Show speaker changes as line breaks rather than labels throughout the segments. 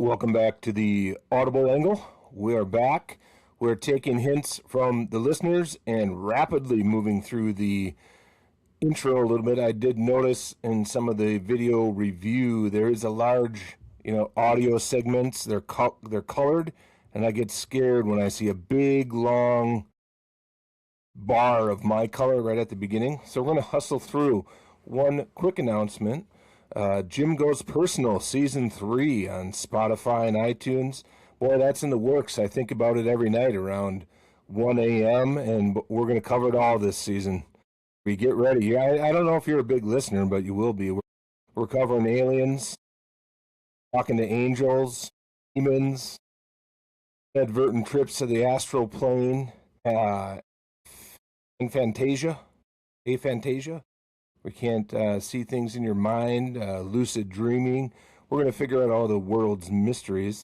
Welcome back to the Audible Angle. We are back. We're taking hints from the listeners and rapidly moving through the intro a little bit. I did notice in some of the video review there is a large, audio segments. They're colored, and I get scared when I see a big long bar of my color right at the beginning. So we're going to hustle through. One quick announcement. Jim Goes Personal Season 3 on Spotify and iTunes. Boy, that's in the works. I think about it every night around 1 a.m., and we're going to cover it all this season. We get ready. I don't know if you're a big listener, but you will be. We're covering aliens, talking to angels, demons, inadvertent trips to the astral plane, aphantasia. We can't see things in your mind, lucid dreaming. We're going to figure out all the world's mysteries.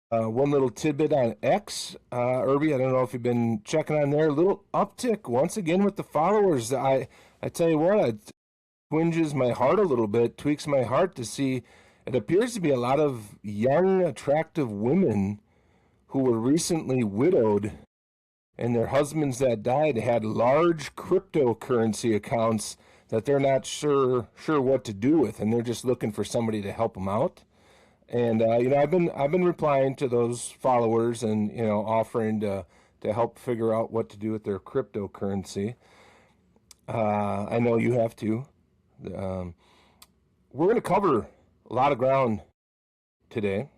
One little tidbit on X, Urby, I don't know if you've been checking on there. A little uptick once again with the followers. I tell you what, it twinges my heart a little bit, tweaks my heart to see it appears to be a lot of young, attractive women who were recently widowed and their husbands that died had large cryptocurrency accounts that they're not sure what to do with, and they're just looking for somebody to help them out. And I've been replying to those followers and offering to help figure out what to do with their cryptocurrency. I know you have to. We're going to cover a lot of ground today.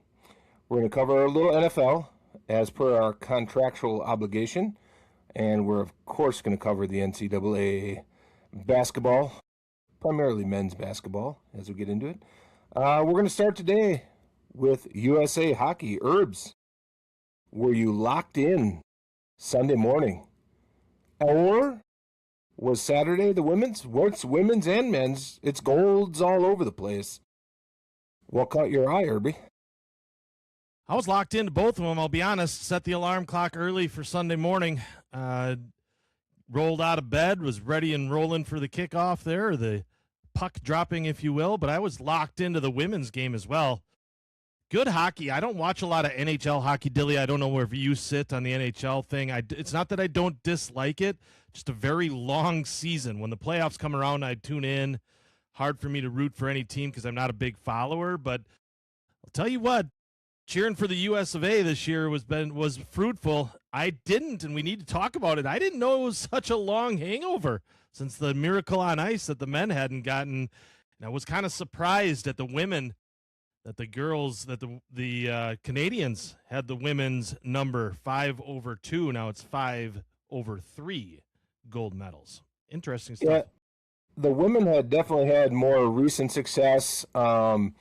We're going to cover a little NFL as per our contractual obligation, and we're of course going to cover the NCAA basketball, primarily men's basketball, as we get into it. We're going to start today with USA Hockey. Urbs, were you locked in Sunday morning? Or was Saturday the women's? What's women's and men's? It's golds all over the place. What caught your eye, Urbie?
I was locked into both of them, I'll be honest. Set the alarm clock early for Sunday morning. Rolled out of bed, was ready and rolling for the kickoff there, the puck dropping, if you will, but I was locked into the women's game as well. Good hockey. I don't watch a lot of NHL hockey, Dilly. I don't know where you sit on the NHL thing. It's not that I don't dislike it, just a very long season. When the playoffs come around, I tune in. Hard for me to root for any team because I'm not a big follower, but I'll tell you what, cheering for the US of A this year was fruitful. I didn't, and we need to talk about it. I didn't know it was such a long hangover since the Miracle on Ice that the men hadn't gotten. And I was kind of surprised at the women, that the girls, that the Canadians had the women's number 5/2. Now it's 5/3 gold medals. Interesting stuff.
Yeah, the women had definitely had more recent success. But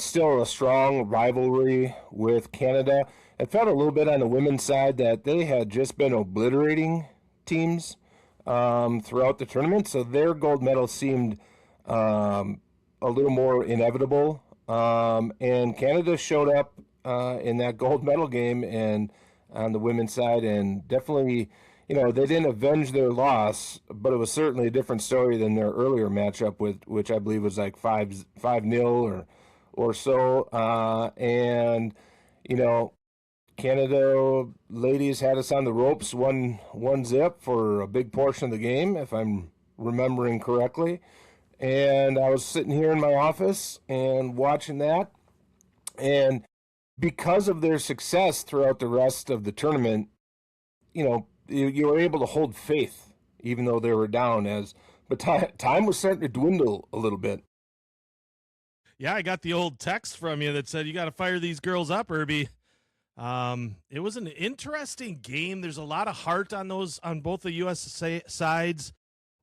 still a strong rivalry with Canada. It felt a little bit on the women's side that they had just been obliterating teams throughout the tournament, so their gold medal seemed a little more inevitable. And Canada showed up in that gold medal game and on the women's side, and definitely, they didn't avenge their loss, but it was certainly a different story than their earlier matchup with, which I believe was like 5-0 or so. And Canada ladies had us on the ropes, one zip for a big portion of the game, if I'm remembering correctly. And I was sitting here in my office and watching that. And because of their success throughout the rest of the tournament, you were able to hold faith, even though they were down. But time was starting to dwindle a little bit.
Yeah, I got the old text from you that said you got to fire these girls up, Urby. It was an interesting game. There's a lot of heart on both the U.S. sides.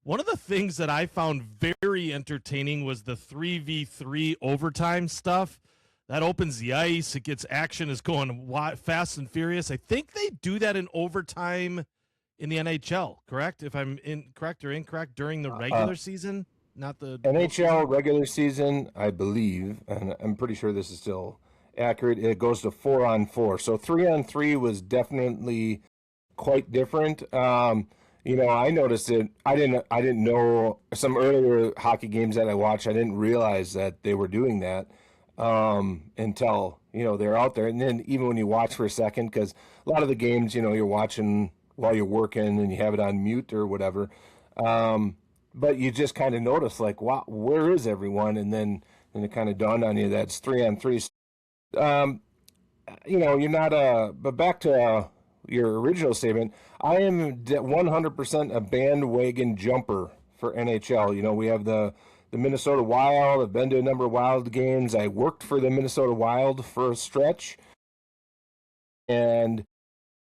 One of the things that I found very entertaining was the 3v3 overtime stuff. That opens the ice. It gets action is going fast and furious. I think they do that in overtime in the NHL, correct? If I'm correct or incorrect, during the regular season, not the
NHL regular season, I believe, and I'm pretty sure this is still accurate. It goes to 4-on-4. So 3-on-3 was definitely quite different. I noticed it. I didn't know some earlier hockey games that I watched. I didn't realize that they were doing that. until, they're out there. And then even when you watch for a second, because a lot of the games, you're watching while you're working and you have it on mute or whatever. But you just kind of notice, like, wow, where is everyone? And then it kind of dawned on you that it's 3-on-3. You're not but back to your original statement, I am 100% a bandwagon jumper for NHL. We have the Minnesota Wild. I've been to a number of Wild games. I worked for the Minnesota Wild for a stretch. And,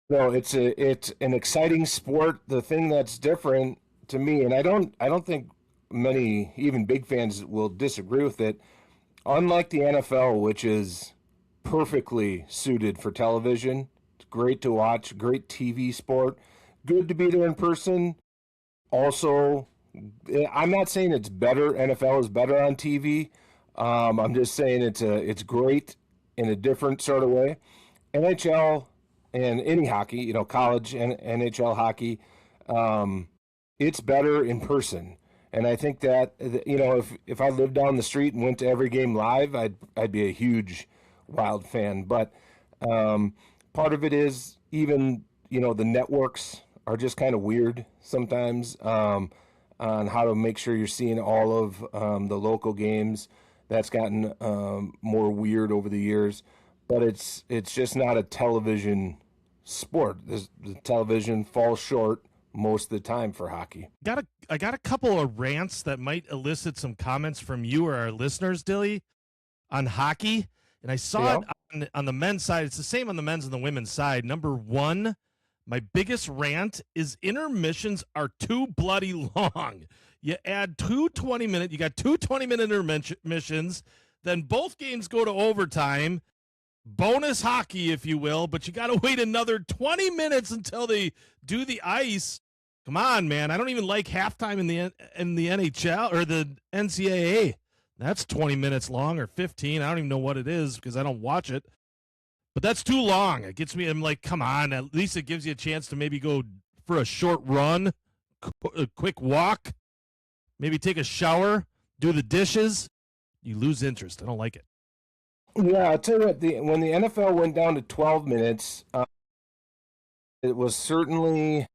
it's an exciting sport. The thing that's different to me, and I don't think many, even big fans, will disagree with it, unlike the NFL, which is perfectly suited for television. It's great to watch, great TV sport, good to be there in person. Also, I'm not saying it's better. NFL is better on TV. I'm just saying it's great in a different sort of way. NHL and any hockey, college and NHL hockey, it's better in person. And I think that, if I lived down the street and went to every game live, I'd be a huge Wild fan. But part of it is even, the networks are just kind of weird sometimes on how to make sure you're seeing all of the local games. That's gotten more weird over the years. But it's just not a television sport. The television falls short most of the time for hockey.
I got a couple of rants that might elicit some comments from you or our listeners, Dilly, on hockey. And I saw it on the men's side. It's the same on the men's and the women's side. Number one, my biggest rant is intermissions are too bloody long. You add 20-minute, you got 20-minute intermissions, then both games go to overtime, bonus hockey, if you will, but you got to wait another 20 minutes until they do the ice. Come on, man. I don't even like halftime in the NHL or the NCAA. That's 20 minutes long or 15. I don't even know what it is because I don't watch it. But that's too long. It gets me, I'm like, come on. At least it gives you a chance to maybe go for a short run, a quick walk, maybe take a shower, do the dishes. You lose interest. I don't like it.
Yeah, I'll tell you what, when the NFL went down to 12 minutes, it was certainly,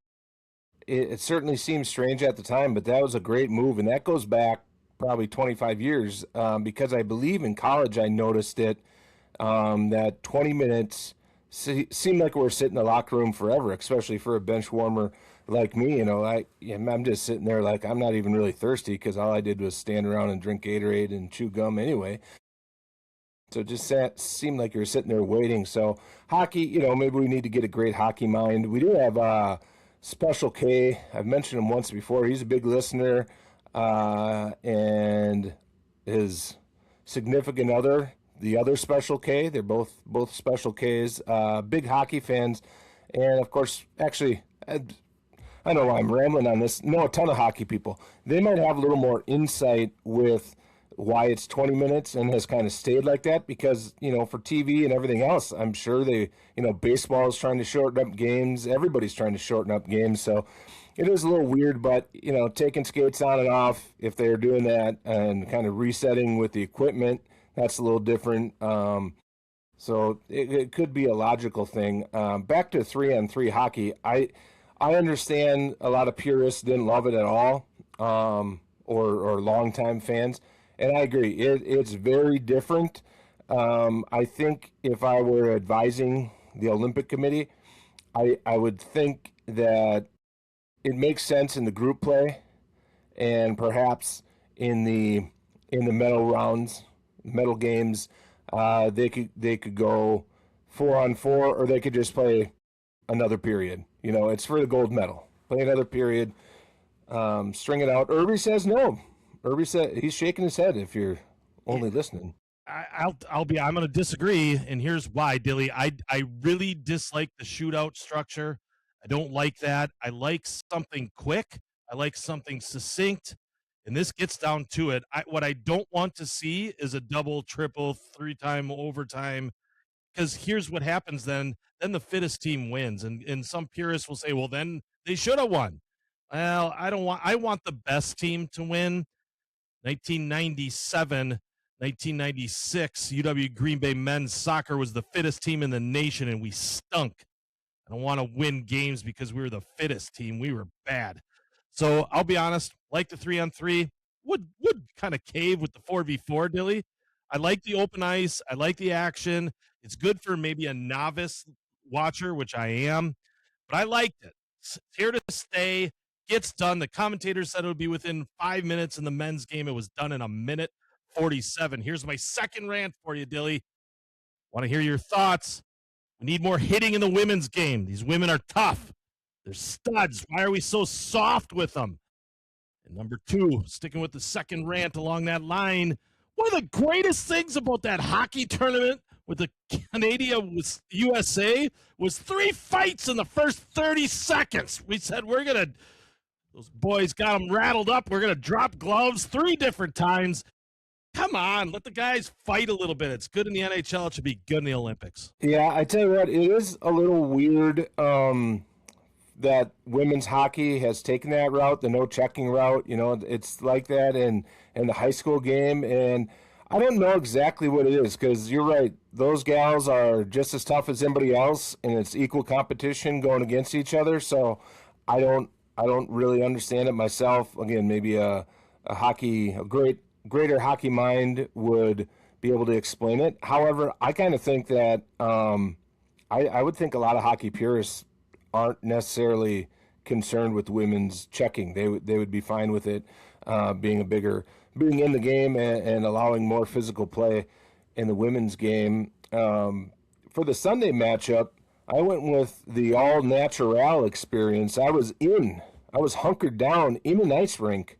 it certainly seemed strange at the time, but that was a great move. And that goes back probably 25 years because I believe in college I noticed it, that 20 minutes seemed like we were sitting in the locker room forever, especially for a bench warmer like me. I'm just sitting there like I'm not even really thirsty because all I did was stand around and drink Gatorade and chew gum anyway. So it just seemed like you were sitting there waiting. So hockey, maybe we need to get a great hockey mind. We do have Special K. I've mentioned him once before. He's a big listener. And his significant other, the other Special K, they're both Special Ks, big hockey fans. And of course, actually, I know why I'm rambling on this. Know a ton of hockey people. They might have a little more insight with why it's 20 minutes and has kind of stayed like that because, for TV and everything else, I'm sure baseball is trying to shorten up games. Everybody's trying to shorten up games. So it is a little weird, but, taking skates on and off, if they're doing that and kind of resetting with the equipment, that's a little different. So it could be a logical thing. Back to 3-on-3 hockey, I understand a lot of purists didn't love it at all, or longtime fans. And I agree, it's very different. I think if I were advising the Olympic Committee, I would think that it makes sense in the group play and perhaps in the medal rounds, medal games, they could go 4-on-4 or they could just play another period. It's for the gold medal. Play another period, string it out. Urben says no. Urben said he's shaking his head if you're only listening.
I'm going to disagree, and here's why, Dilly. I really dislike the shootout structure. I don't like that. I like something quick. I like something succinct, and this gets down to it. What I don't want to see is a double, triple, 3-time overtime, because here's what happens then. Then the fittest team wins, and some purists will say, well, then they should have won. Well, I want the best team to win. 1997, 1996, UW Green Bay men's soccer was the fittest team in the nation, and we stunk. I don't want to win games because we were the fittest team. We were bad. So I'll be honest, like the 3-on-3, would kind of cave with the 4v4, Dilly. I like the open ice. I like the action. It's good for maybe a novice watcher, which I am, but I liked it. It's here to stay. Gets done. The commentators said it would be within 5 minutes in the men's game. It was done in a minute 47. Here's my second rant for you, Dilly. Want to hear your thoughts? We need more hitting in the women's game. These women are tough. They're studs. Why are we so soft with them? And number two, sticking with the second rant along that line, one of the greatest things about that hockey tournament with the Canada with USA was 3 fights in the first 30 seconds. We said those boys got them rattled up. We're going to drop gloves 3 different times. Come on, let the guys fight a little bit. It's good in the NHL. It should be good in the Olympics.
Yeah, I tell you what, it is a little weird that women's hockey has taken that route, the no checking route. You know, it's like that in the high school game, and I don't know exactly what it is because you're right. Those gals are just as tough as anybody else, and it's equal competition going against each other. So I don't really understand it myself. Again, maybe a greater hockey mind would be able to explain it. However, I kind of think that I would think a lot of hockey purists aren't necessarily concerned with women's checking. They would be fine with it being in the game and allowing more physical play in the women's game. For the Sunday matchup, I went with the all natural experience. I was hunkered down in an ice rink,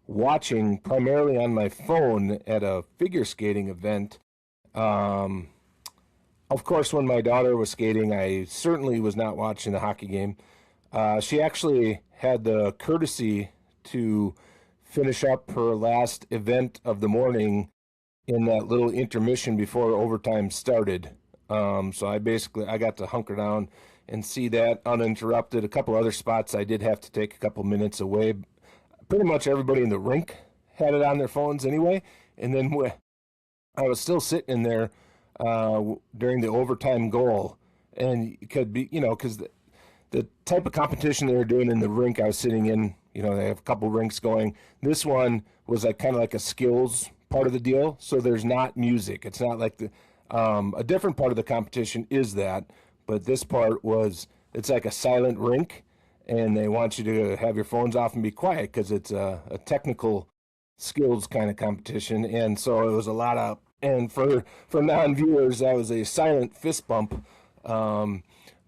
watching primarily on my phone at a figure skating event. Of course, when my daughter was skating, I certainly was not watching the hockey game. She actually had the courtesy to finish up her last event of the morning in that little intermission before overtime started. So I got to hunker down and see that uninterrupted. A couple other spots I did have to take a couple minutes away. Pretty much everybody in the rink had it on their phones anyway. And then I was still sitting in there during the overtime goal. And it could be, because the type of competition they were doing in the rink I was sitting in, they have a couple rinks going. This one was kind of like a skills part of the deal. So there's not music. It's not like a different part of the competition is that. But this part it's like a silent rink. And they want you to have your phones off and be quiet because it's a technical skills kind of competition. And so it was a lot of, and for non-viewers, that was a silent fist bump.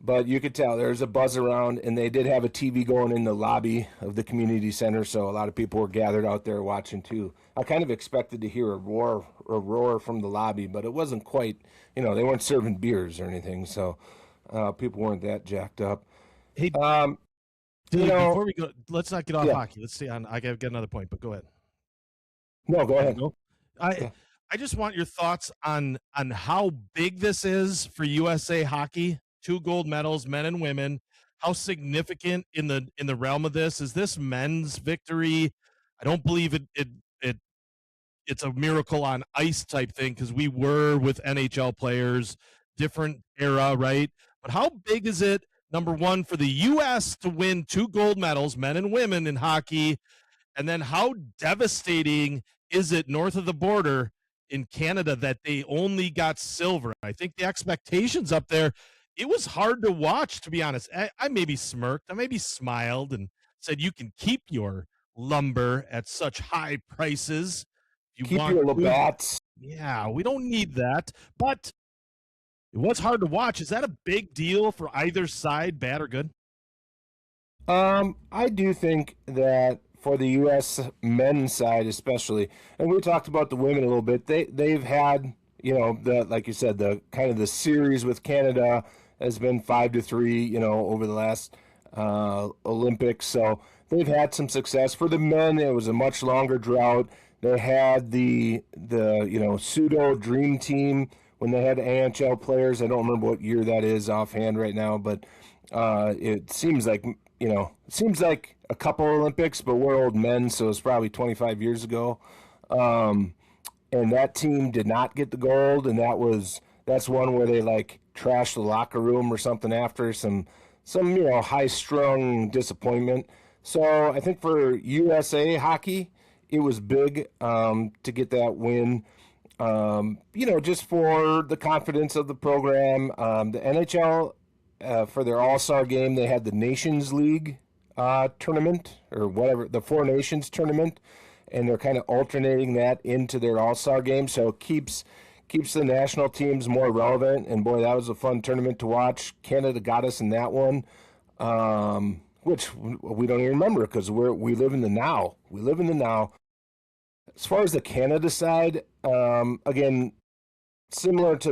But you could tell there's a buzz around, and they did have a TV going in the lobby of the community center, so a lot of people were gathered out there watching too. I kind of expected to hear a roar from the lobby, but it wasn't quite, they weren't serving beers or anything, so people weren't that jacked up.
Hey, dude, before we go, let's not get off hockey. Let's stay on. I got another point, but go ahead.
No, go ahead.
I just want your thoughts on how big this is for USA hockey. 2 gold medals, men and women. How significant in the realm of this is this men's victory? I don't believe it's a miracle on ice type thing because we were with NHL players, different era, right? But how big is it? Number one, for the U.S. to win 2 gold medals, men and women in hockey, and then how devastating is it north of the border in Canada that they only got silver? I think the expectations up there, it was hard to watch, to be honest. I maybe smirked, I maybe smiled and said, you can keep your lumber at such high prices.
Keep your Labatt's.
Yeah, we don't need that, but it was hard to watch. Is that a big deal for either side, bad or good?
I do think that for the U.S. men's side especially, and we talked about the women a little bit, they've had, like you said, the kind of the series with Canada has been 5-3, over the last Olympics. So they've had some success. For the men, it was a much longer drought. They had the pseudo dream team when they had AHL players. I don't remember what year that is offhand right now, but it seems like a couple Olympics, but we're old men, so it's probably 25 years ago. And that team did not get the gold, and that's one where they like trashed the locker room or something after some high strung disappointment. So I think for USA hockey, it was big to get that win. Just for the confidence of the program. The NHL, for their All-Star game, they had the Nations League tournament, or whatever, the Four Nations tournament, and they're kind of alternating that into their All-Star game, so it keeps the national teams more relevant. And boy, that was a fun tournament to watch. Canada got us in that one, which we don't even remember because we live in the now. We live in the now. As far as the Canada side, again, similar to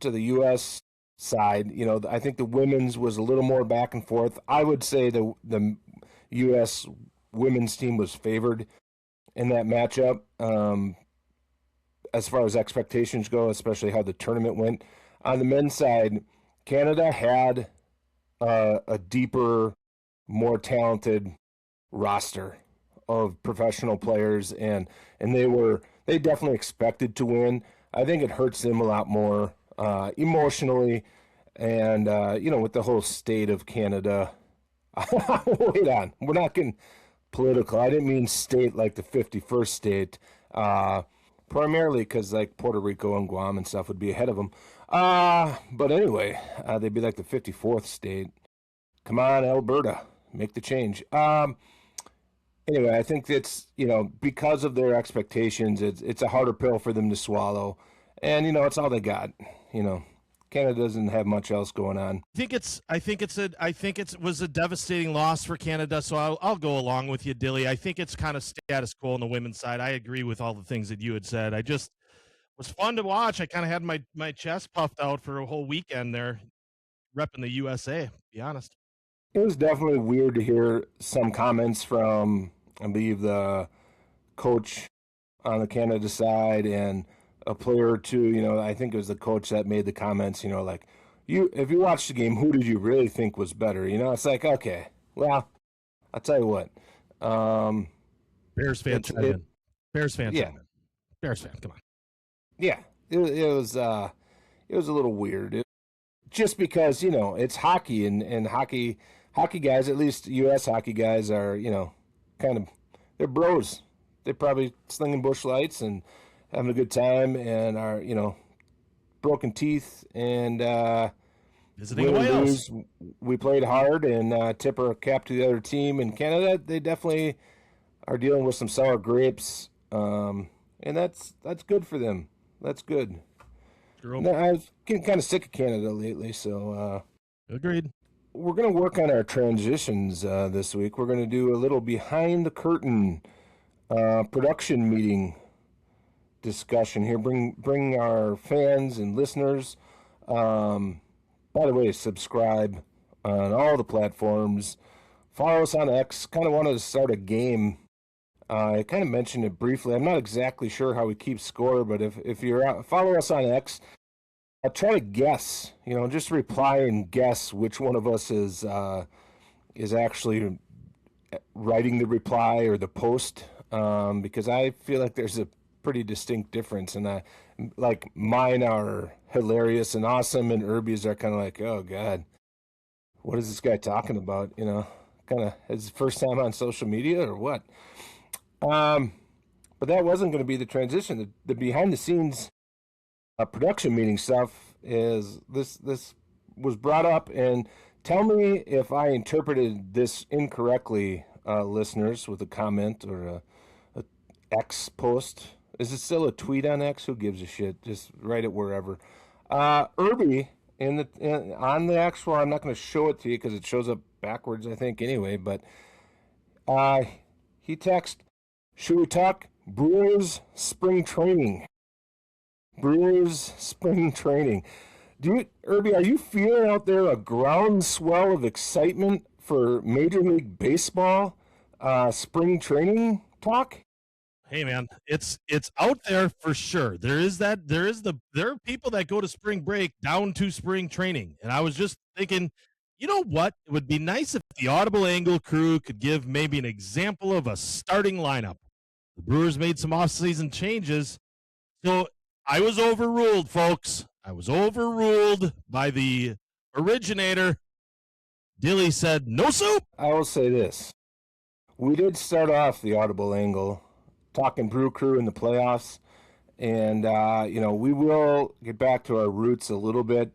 the U.S. side, I think the women's was a little more back and forth. I would say the U.S. women's team was favored in that matchup as far as expectations go, especially how the tournament went. On the men's side, Canada had a deeper, more talented roster of professional players, and they definitely expected to win. I think it hurts them a lot more emotionally, and with the whole state of Canada. Wait on, we're not getting political. I didn't mean state like the 51st state, primarily because like Puerto Rico and Guam and stuff would be ahead of them. But anyway, they'd be like the 54th state. Come on, Alberta, make the change. Anyway, I think it's, because of their expectations, it's a harder pill for them to swallow. And, it's all they got. Canada doesn't have much else going on.
I think it was a devastating loss for Canada, so I'll go along with you, Dilly. I think it's kind of status quo on the women's side. I agree with all the things that you had said. I just was fun to watch. I kind of had my chest puffed out for a whole weekend there, repping the USA, to be honest.
It was definitely weird to hear some comments from, I believe, the coach on the Canada side and a player or two. I think it was the coach that made the comments, like, if you watched the game, who did you really think was better? It's like, okay, well, I'll tell you what.
Bears fan, Bears fan,
yeah.
Bears fan, come on.
Yeah, it was a little weird. Just because, it's hockey, and hockey guys, at least U.S. hockey guys, are, kind of, they're bros. They're probably slinging bush lights and having a good time, and are, broken teeth, and
visiting away else.
We played hard and tip our cap to the other team. In Canada, they definitely are dealing with some sour grapes, and that's good for them. That's good. I've getting kind of sick of Canada lately, so
agreed.
We're going to work on our transitions this week. We're going to do a little behind the curtain production meeting discussion here. Bring our fans and listeners. By the way, subscribe on all the platforms. Follow us on X. Kind of wanted to start a game. I kind of mentioned it briefly. I'm not exactly sure how we keep score, but if you're out, follow us on X. I'll try to guess, just reply and guess which one of us is actually writing the reply or the post, because I feel like there's a pretty distinct difference, and like mine are hilarious and awesome, and Urbe's are kind of like, oh God, what is this guy talking about? Kind of his first time on social media or what? But that wasn't going to be the transition. The behind the scenes production meeting stuff is this was brought up, and tell me if I interpreted this incorrectly, listeners, with a comment or a X post. Is it still a tweet on X? Who gives a shit? Just write it wherever. Urbe on the actual, I'm not going to show it to you because it shows up backwards, I think, anyway. But he texted, should we talk Brewers spring training? Brewers spring training. Urbe, are you feeling out there a groundswell of excitement for Major League Baseball spring training talk?
Hey man, it's out there for sure. There are people that go to spring break down to spring training. And I was just thinking, you know what? It would be nice if the Audible Angle crew could give maybe an example of a starting lineup. The Brewers made some offseason changes. So I was overruled, folks. I was overruled by the originator. Dilly said, no soup.
I will say this. We did start off the audible angle talking Brew Crew in the playoffs. And, we will get back to our roots a little bit.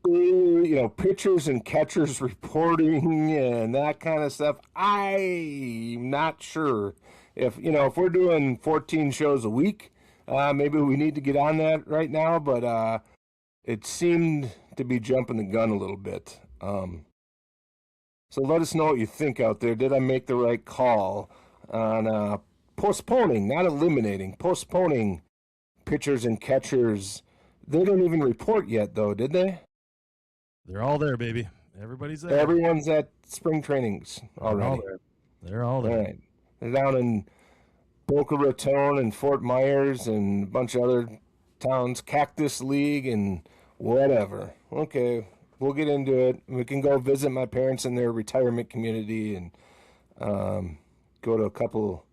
Pitchers and catchers reporting and that kind of stuff. I'm not sure if we're doing 14 shows a week, maybe we need to get on that right now, but it seemed to be jumping the gun a little bit. So let us know what you think out there. Did I make the right call on postponing, not eliminating, postponing pitchers and catchers? They don't even report yet, though, did they?
They're all there, baby. Everybody's there.
Everyone's at spring trainings already.
They're all there.
All right. They're down in Boca Raton and Fort Myers and a bunch of other towns, Cactus League and whatever. Okay, we'll get into it. We can go visit my parents in their retirement community and go to a couple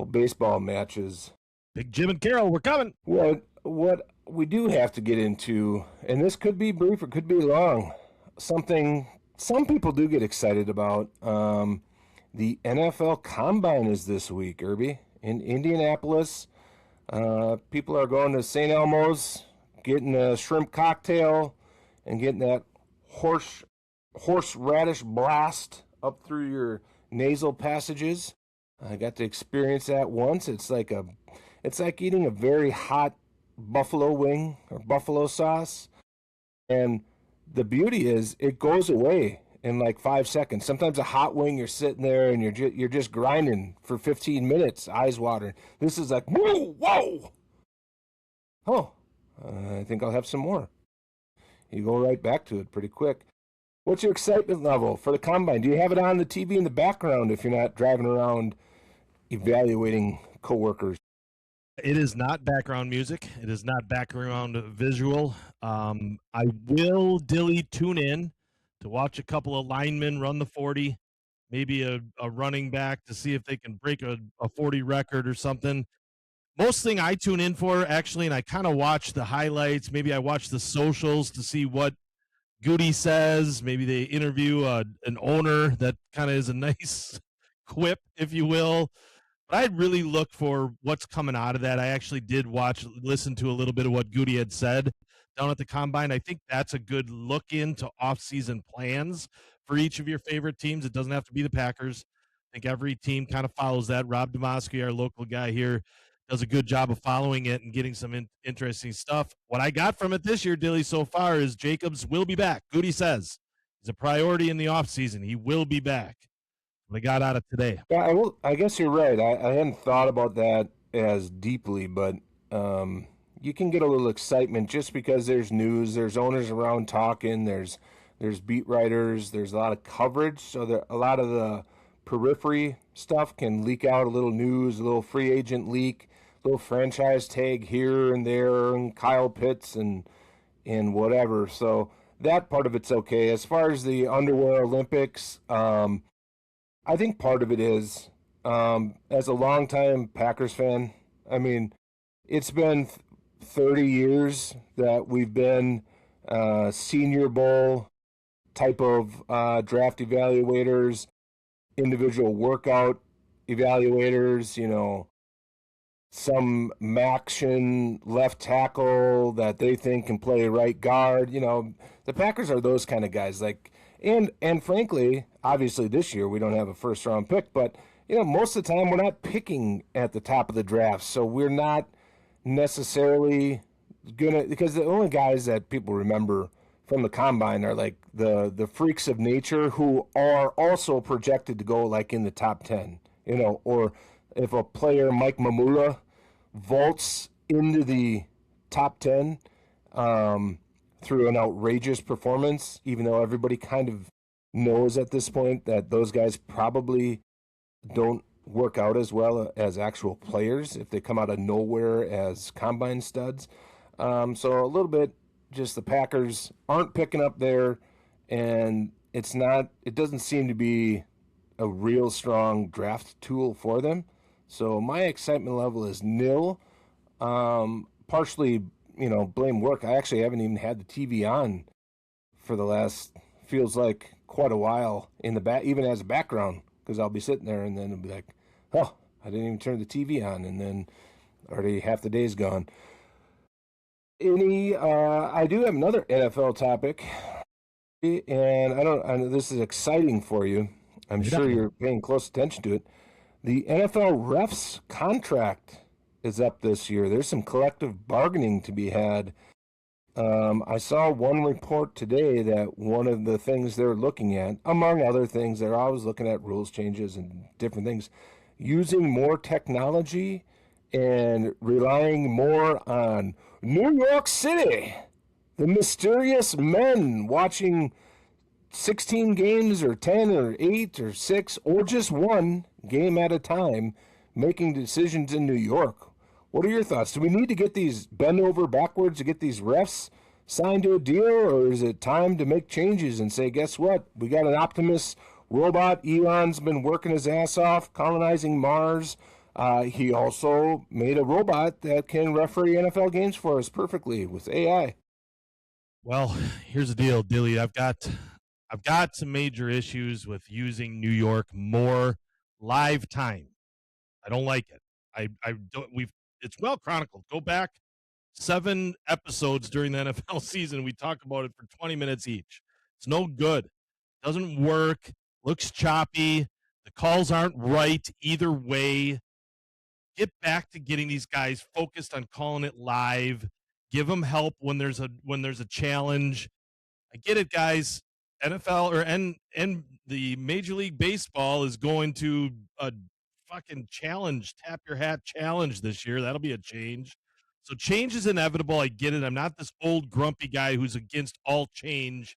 baseball matches.
Big Jim and Carol, we're coming.
What we do have to get into, and this could be brief or could be long, something some people do get excited about. The NFL Combine is this week, Urby, in Indianapolis. People are going to St. Elmo's, getting a shrimp cocktail, and getting that horseradish blast up through your nasal passages. I got to experience that once. It's like eating a very hot buffalo wing or buffalo sauce. And the beauty is it goes away in like 5 seconds. Sometimes a hot wing, you're sitting there and you're just grinding for 15 minutes, eyes watering. This is like, whoa. Oh, I think I'll have some more. You go right back to it pretty quick. What's your excitement level for the Combine? Do you have it on the TV in the background if you're not driving around evaluating coworkers?
It is not background music. It is not background visual. I will, Dilly, tune in to watch a couple of linemen run the 40, maybe a running back to see if they can break a 40 record or something. Most thing I tune in for, actually, and I kind of watch the highlights. Maybe I watch the socials to see what Goody says. Maybe they interview an owner that kind of is a nice quip, if you will. But I'd really look for what's coming out of that. I actually did listen to a little bit of what Goody had said down at the Combine. I think that's a good look into off-season plans for each of your favorite teams. It doesn't have to be the Packers. I think every team kind of follows that. Rob Demoski, our local guy here, does a good job of following it and getting some interesting stuff. What I got from it this year, Dilly, so far is Jacobs will be back. Goody says he's a priority in the offseason. He will be back. What I got out of today.
Yeah, I guess you're right. I hadn't thought about that as deeply, but you can get a little excitement just because there's news, there's owners around talking, there's beat writers, there's a lot of coverage, so a lot of the periphery stuff can leak out, a little news, a little free agent leak, a little franchise tag here and there, and Kyle Pitts and whatever. So that part of it's okay. As far as the underwear Olympics, I think part of it is, as a longtime Packers fan, I mean, it's been 30 years that we've been Senior Bowl type of draft evaluators, individual workout evaluators, some Maction left tackle that they think can play right guard. The Packers are those kind of guys. And frankly, obviously this year we don't have a first-round pick, but, most of the time we're not picking at the top of the draft, so we're not necessarily because the only guys that people remember from the Combine are like the freaks of nature who are also projected to go like in the top 10, or if a player, Mike Mamula, vaults into the top 10 through an outrageous performance, even though everybody kind of knows at this point that those guys probably don't work out as well as actual players if they come out of nowhere as Combine studs. So a little bit just the Packers aren't picking up there, and it doesn't seem to be a real strong draft tool for them. So my excitement level is nil. Partially, blame work. I actually haven't even had the TV on for the last, feels like quite a while in the back, even as a background, because I'll be sitting there and then it'll be like, oh, I didn't even turn the TV on, and then already half the day's gone. I do have another NFL topic, and I know this is exciting for you. I'm sure you're paying close attention to it. The NFL refs contract is up this year. There's some collective bargaining to be had. I saw one report today that one of the things they're looking at, among other things, they're always looking at rules changes and different things, using more technology and relying more on New York City, the mysterious men watching 16 games or 10 or 8 or 6 or just one game at a time, making decisions in New York. What are your thoughts? Do we need to get these bend over backwards to get these refs signed to a deal, or is it time to make changes and say, guess what? We got an Optimus robot. Elon's been working his ass off colonizing Mars. He also made a robot that can referee NFL games for us perfectly with AI.
Well, here's the deal, Dilly. I've got some major issues with using New York more live time. I don't like it. I don't. It's well chronicled. Go back 7 episodes during the NFL season. We talk about it for 20 minutes each. It's no good. Doesn't work. Looks choppy. The calls aren't right either way. Get back to getting these guys focused on calling it live. Give them help when there's a challenge. I get it, guys. NFL and the Major League Baseball is going to a fucking challenge, tap your hat challenge this year. That'll be a change. So change is inevitable. I get it. I'm not this old grumpy guy who's against all change.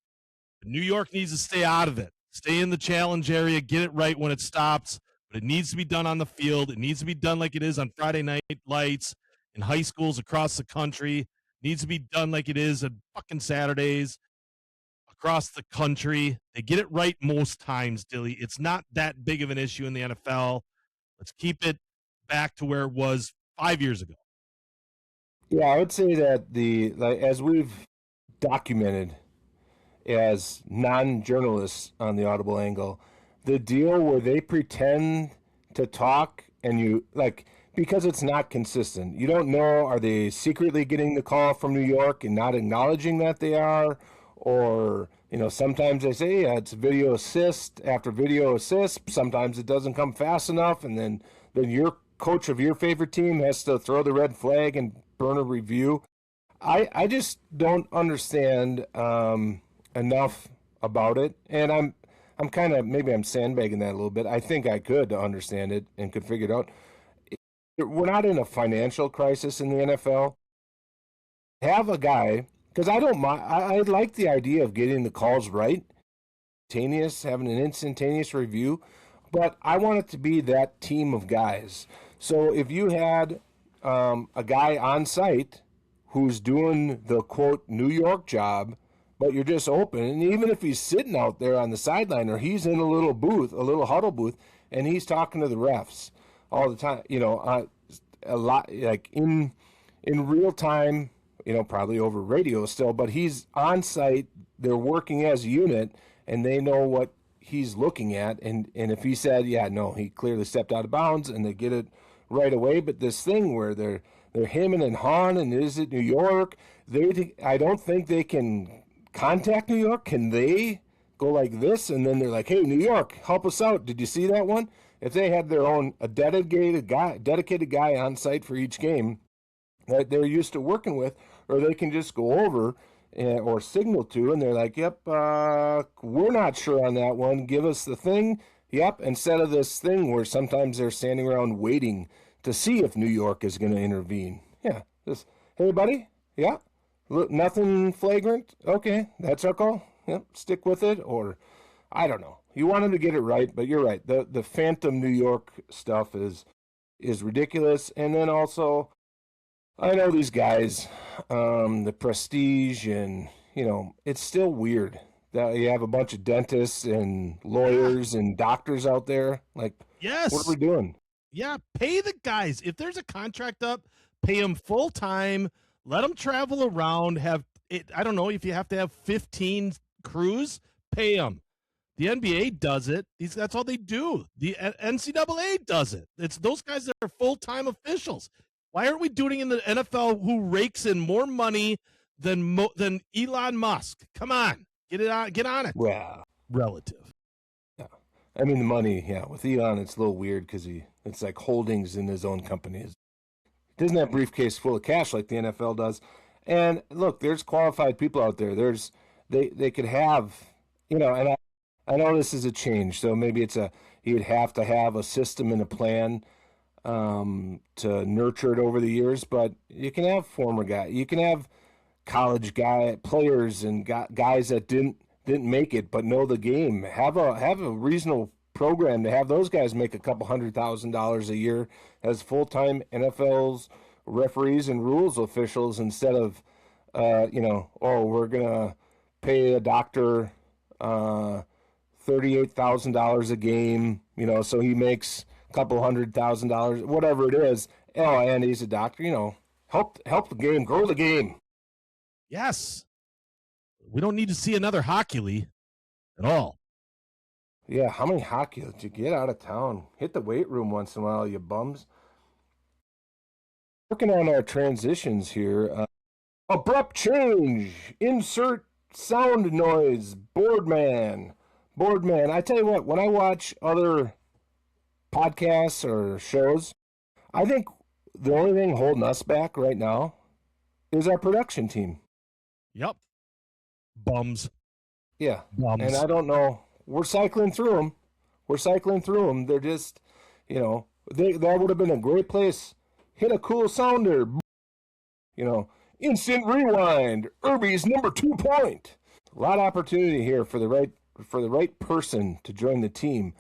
But New York needs to stay out of it. Stay in the challenge area. Get it right when it stops. But it needs to be done on the field. It needs to be done like it is on Friday night lights in high schools across the country. It needs to be done like it is on fucking Saturdays across the country. They get it right most times, Dilly. It's not that big of an issue in the NFL. Let's keep it back to where it was 5 years ago.
Yeah, I would say that as we've documented as non-journalists on the Audible Angle, the deal where they pretend to talk and because it's not consistent. You don't know, are they secretly getting the call from New York and not acknowledging that they are? Or, sometimes they say, yeah, it's video assist after video assist. Sometimes it doesn't come fast enough, and then your coach of your favorite team has to throw the red flag and burn a review. I just don't understand enough about it, and I'm kind of, maybe I'm sandbagging that a little bit. I think I could understand it and could figure it out. We're not in a financial crisis in the NFL. Have a guy, because I don't mind. I like the idea of getting the calls right, having an instantaneous review, but I want it to be that team of guys. So if you had a guy on site who's doing the quote New York job, but you're just open, and even if he's sitting out there on the sideline or he's in a little booth, a little huddle booth, and he's talking to the refs all the time, a lot, like in real time, probably over radio still, but he's on site, they're working as a unit, and they know what he's looking at, and if he said, yeah, no, he clearly stepped out of bounds, and they get it right away. But this thing where they're hemming and hawing, and is it New York? I don't think they can contact New York. Can they go like this? And then they're like, hey, New York, help us out. Did you see that one? If they had their own dedicated guy on site for each game that they're used to working with, or they can just go over or signal to, and they're like, yep, we're not sure on that one. Give us the thing. Yep, instead of this thing where sometimes they're standing around waiting to see if New York is going to intervene. Yeah, just, hey, buddy, yeah, look, nothing flagrant. Okay, that's our call. Yep, stick with it, or I don't know. You want them to get it right, but you're right. The phantom New York stuff is ridiculous. And then also, I know these guys, the prestige, and, it's still weird that you have a bunch of dentists and lawyers and doctors out there. Like,
yes,
what are we doing?
Yeah, pay the guys. If there's a contract up, pay them full time. Let them travel around. Have it. I don't know if you have to have 15 crews. Pay them. The NBA does it. That's all they do. The NCAA does it. It's those guys that are full time officials. Why aren't we doing it in the NFL, who rakes in more money than Elon Musk? Come on, get on it.
Well,
Relative.
yeah. I mean, the money, yeah. With Elon, it's a little weird because it's like holdings in his own companies. He doesn't have a briefcase full of cash like the NFL does. And look, there's qualified people out there. They could have, and I know this is a change, so maybe you'd have to have a system and a plan to nurture it over the years, but you can have former guys, you can have college players and guys that didn't make it but know the game. Have a reasonable program to have those guys make a couple $100,000 a year as full-time NFL's referees and rules officials instead of we're gonna pay a doctor $38,000 a game, so he makes a couple $100,000, whatever it is. Oh, and he's a doctor, help the game, grow the game.
Yes. We don't need to see another hockey league at all.
Yeah, how many hockey did you get out of town? Hit the weight room once in a while, you bums. Working on our transitions here. Abrupt change. Insert sound noise. Boardman. I tell you what, when I watch other podcasts or shows, I think the only thing holding us back right now is our production team.
Yep. Bums.
Yeah.
Bums.
And I don't know. We're cycling through them. They're just, that would have been a great place. Hit a cool sounder. Instant rewind. Urby's number 2 point. A lot of opportunity here for the right person to join the team.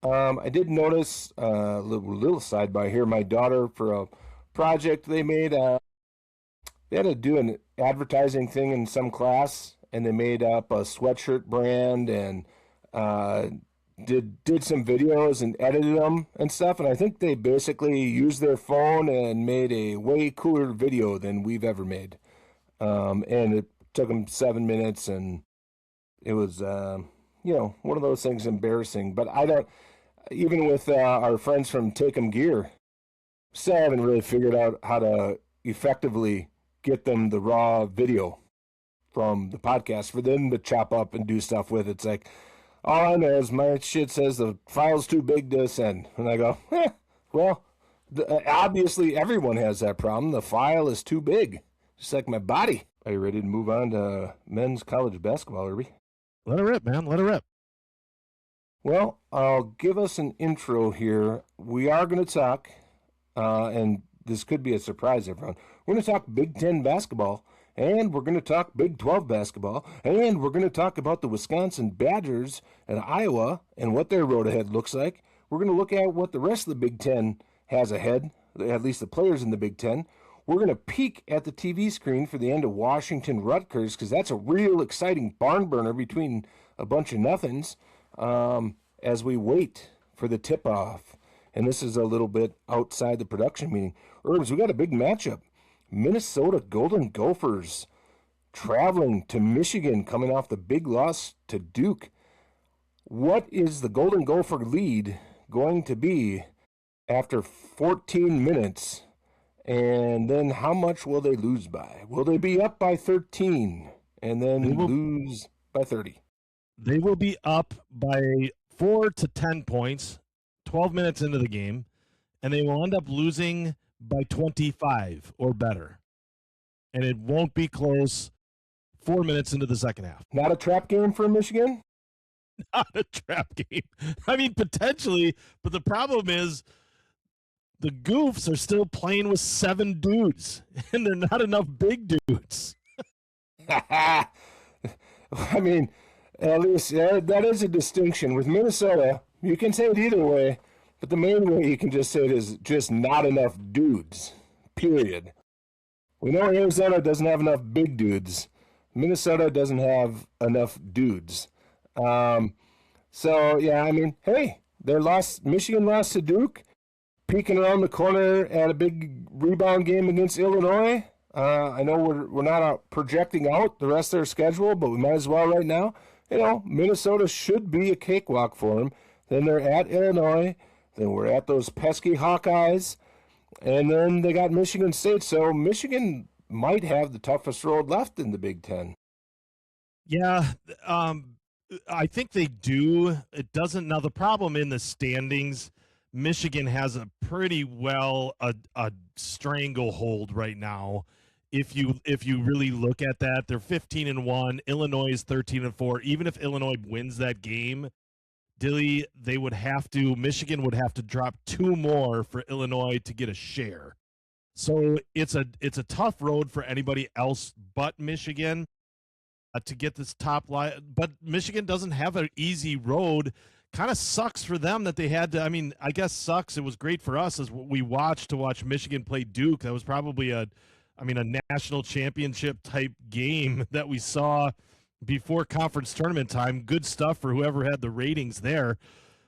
I did notice a little sidebar here. My daughter, for a project they made, they had to do an advertising thing in some class, and they made up a sweatshirt brand and did some videos and edited them and stuff. And I think they basically used their phone and made a way cooler video than we've ever made. And it took them 7 minutes, and it was, one of those things embarrassing. But I don't, even with our friends from Take 'em Gear, still haven't really figured out how to effectively get them the raw video from the podcast for them to chop up and do stuff with. It's like, all I know is my shit says the file's too big to send. And I go, well, obviously everyone has that problem. The file is too big, just like my body. Are you ready to move on to men's college basketball, Irby?
Let it rip, man. Let it rip.
Well, I'll give us an intro here. We are going to talk, and this could be a surprise, everyone. We're going to talk Big Ten basketball, and we're going to talk Big 12 basketball, and we're going to talk about the Wisconsin Badgers and Iowa and what their road ahead looks like. We're going to look at what the rest of the Big Ten has ahead, at least the players in the Big Ten. We're going to peek at the TV screen for the end of Washington-Rutgers, because that's a real exciting barn burner between a bunch of nothings as we wait for the tip-off. And this is a little bit outside the production meeting. Urbs, we got a big matchup. Minnesota Golden Gophers traveling to Michigan, coming off the big loss to Duke. What is the Golden Gopher lead going to be after 14 minutes? And then how much will they lose by? Will they be up by 13 and then lose by 30?
They will be up by 4 to 10 points, 12 minutes into the game, and they will end up losing by 25 or better. And it won't be close 4 minutes into the second half.
Not a trap game for Michigan?
Not a trap game. I mean, potentially, but the problem is the Goofs are still playing with 7 dudes, and they're not enough big dudes.
I mean, at least that is a distinction. With Minnesota, you can say it either way, but the main way you can just say it is just not enough dudes, period. We know Arizona doesn't have enough big dudes. Minnesota doesn't have enough dudes. So, yeah, I mean, hey, Michigan lost to Duke, peeking around the corner at a big rebound game against Illinois. I know we're not projecting out the rest of their schedule, but we might as well right now. Minnesota should be a cakewalk for them. Then they're at Illinois. Then we're at those pesky Hawkeyes. And then they got Michigan State. So Michigan might have the toughest road left in the Big Ten.
Yeah, I think they do. It doesn't. Now, the problem in the standings, Michigan has a pretty well a stranglehold right now. If you really look at that, they're 15-1. Illinois is 13-4. Even if Illinois wins that game, Dilly, Michigan would have to drop 2 more for Illinois to get a share. So it's a tough road for anybody else but Michigan to get this top line. But Michigan doesn't have an easy road. Kind of sucks for them that they had to. I mean, I guess sucks. It was great for us as we watched Michigan play Duke. That was probably a national championship type game that we saw before conference tournament time. Good stuff for whoever had the ratings there.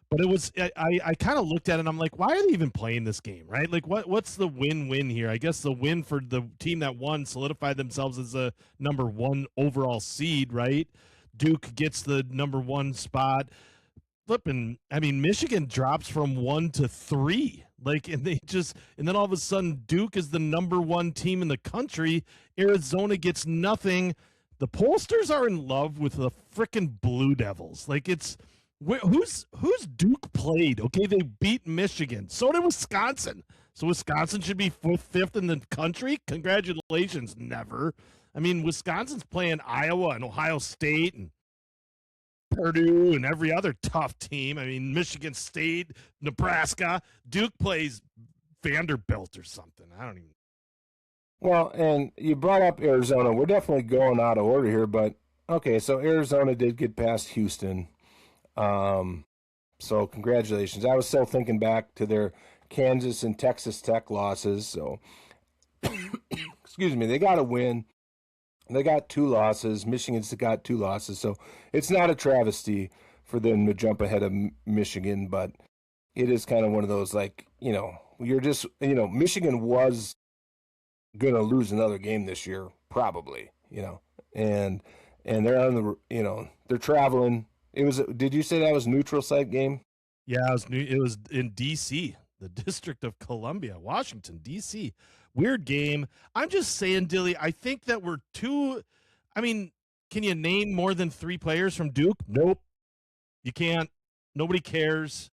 But it was, I kind of looked at it and I'm like, why are they even playing this game, right? Like, what's the win-win here? I guess the win for the team that won solidified themselves as a number 1 overall seed, right? Duke gets the number 1 spot. Michigan drops from 1 to 3. And then all of a sudden Duke is the number 1 team in the country. Arizona gets nothing. The pollsters are in love with the frickin' Blue Devils. Who's Duke played? Okay, they beat Michigan. So did Wisconsin. So Wisconsin should be 5th in the country? Congratulations, never. Wisconsin's playing Iowa and Ohio State and Purdue and every other tough team. Michigan State, Nebraska. Duke plays Vanderbilt or something. I don't even.
Well, and you brought up Arizona. We're definitely going out of order here, but okay, so Arizona did get past Houston. So congratulations. I was still thinking back to their Kansas and Texas Tech losses. So, excuse me, they got a win. They got 2 losses. Michigan's got 2 losses. So it's not a travesty for them to jump ahead of Michigan, but it is kind of one of those, Michigan was going to lose another game this year, probably, and they're on they're traveling. Did you say that was neutral site game?
Yeah, it was in D.C., the District of Columbia, Washington, D.C. Weird game. I'm just saying, Dilly, I think that we're too – can you name more than 3 players from Duke? Nope. You can't. Nobody cares.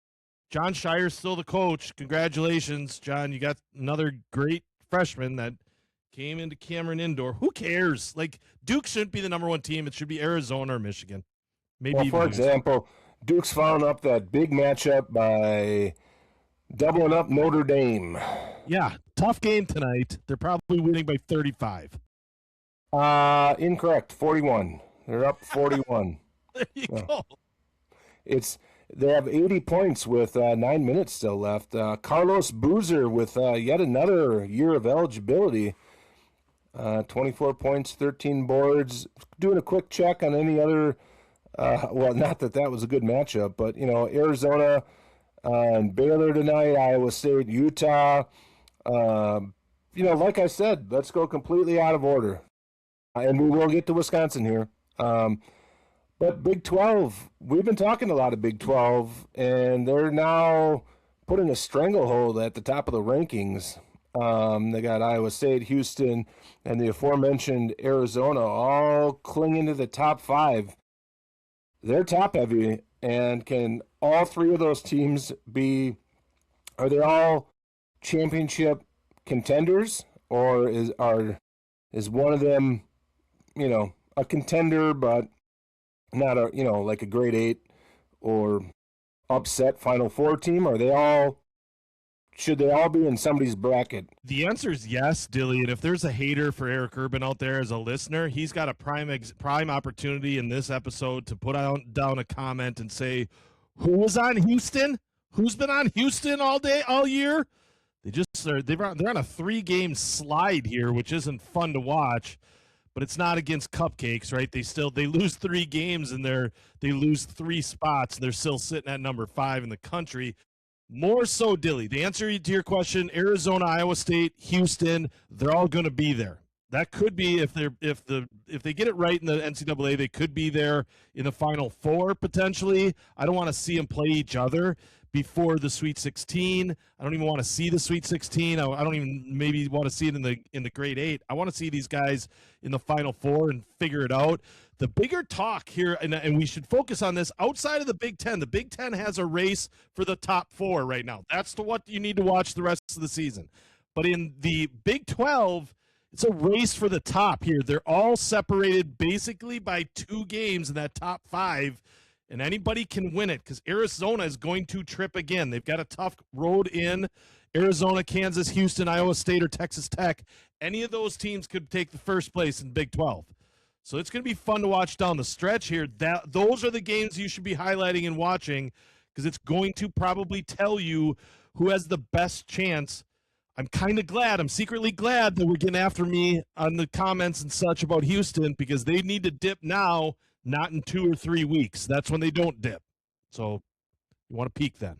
John Shire's still the coach. Congratulations, John. You got another great freshman that came into Cameron Indoor. Who cares? Duke shouldn't be the number 1 team. It should be Arizona or Michigan. Maybe.
Well, for example, Duke's following up that big matchup by doubling up Notre Dame.
Yeah, tough game tonight. They're probably winning by 35.
Incorrect. 41. They're up 41.
There you go.
They have 80 points with 9 minutes still left. Carlos Boozer with yet another year of eligibility. 24 points, 13 boards. Doing a quick check on any other. Not that was a good matchup, but Arizona and Baylor tonight, Iowa State, Utah. Like I said, let's go completely out of order, and we will get to Wisconsin here. But Big 12, we've been talking a lot of Big 12, and they're now putting a stranglehold at the top of the rankings. They got Iowa State, Houston, and the aforementioned Arizona all clinging to the top 5. They're top heavy, and can all 3 of those teams are they all championship contenders, or is one of them, a contender, but not a, like a grade 8 or upset Final Four team? Should they all be in somebody's bracket?
The answer is yes, Dilly. And if there's a hater for Eric Urben out there as a listener, he's got a prime opportunity in this episode to put down a comment and say, who was on Houston? Who's been on Houston all year? They're on a 3-game slide here, which isn't fun to watch. But it's not against cupcakes, right? They lose 3 games and they lose 3 spots. And they're still sitting at number 5 in the country. More so, Dilly. The answer to your question: Arizona, Iowa State, Houston. They're all going to be there. That could be if they get it right in the NCAA, they could be there in the Final Four potentially. I don't want to see them play each other before the Sweet 16. I don't even want to see the Sweet 16. I don't even maybe want to see it in the Grade 8. I want to see these guys in the Final Four and figure it out. The bigger talk here, and we should focus on this outside of the Big Ten. The Big Ten has a race for the top 4 right now. That's what you need to watch the rest of the season. But in the Big 12, it's a race for the top here. They're all separated basically by 2 games in that top 5, and anybody can win it because Arizona is going to trip again. They've got a tough road in Arizona, Kansas, Houston, Iowa State, or Texas Tech. Any of those teams could take the first place in Big 12. So it's going to be fun to watch down the stretch here. Those are the games you should be highlighting and watching because it's going to probably tell you who has the best chance. I'm kind of glad. I'm secretly glad that we're getting after me on the comments and such about Houston because they need to dip now, not in 2 or 3 weeks. That's when they don't dip. So you want to peak then.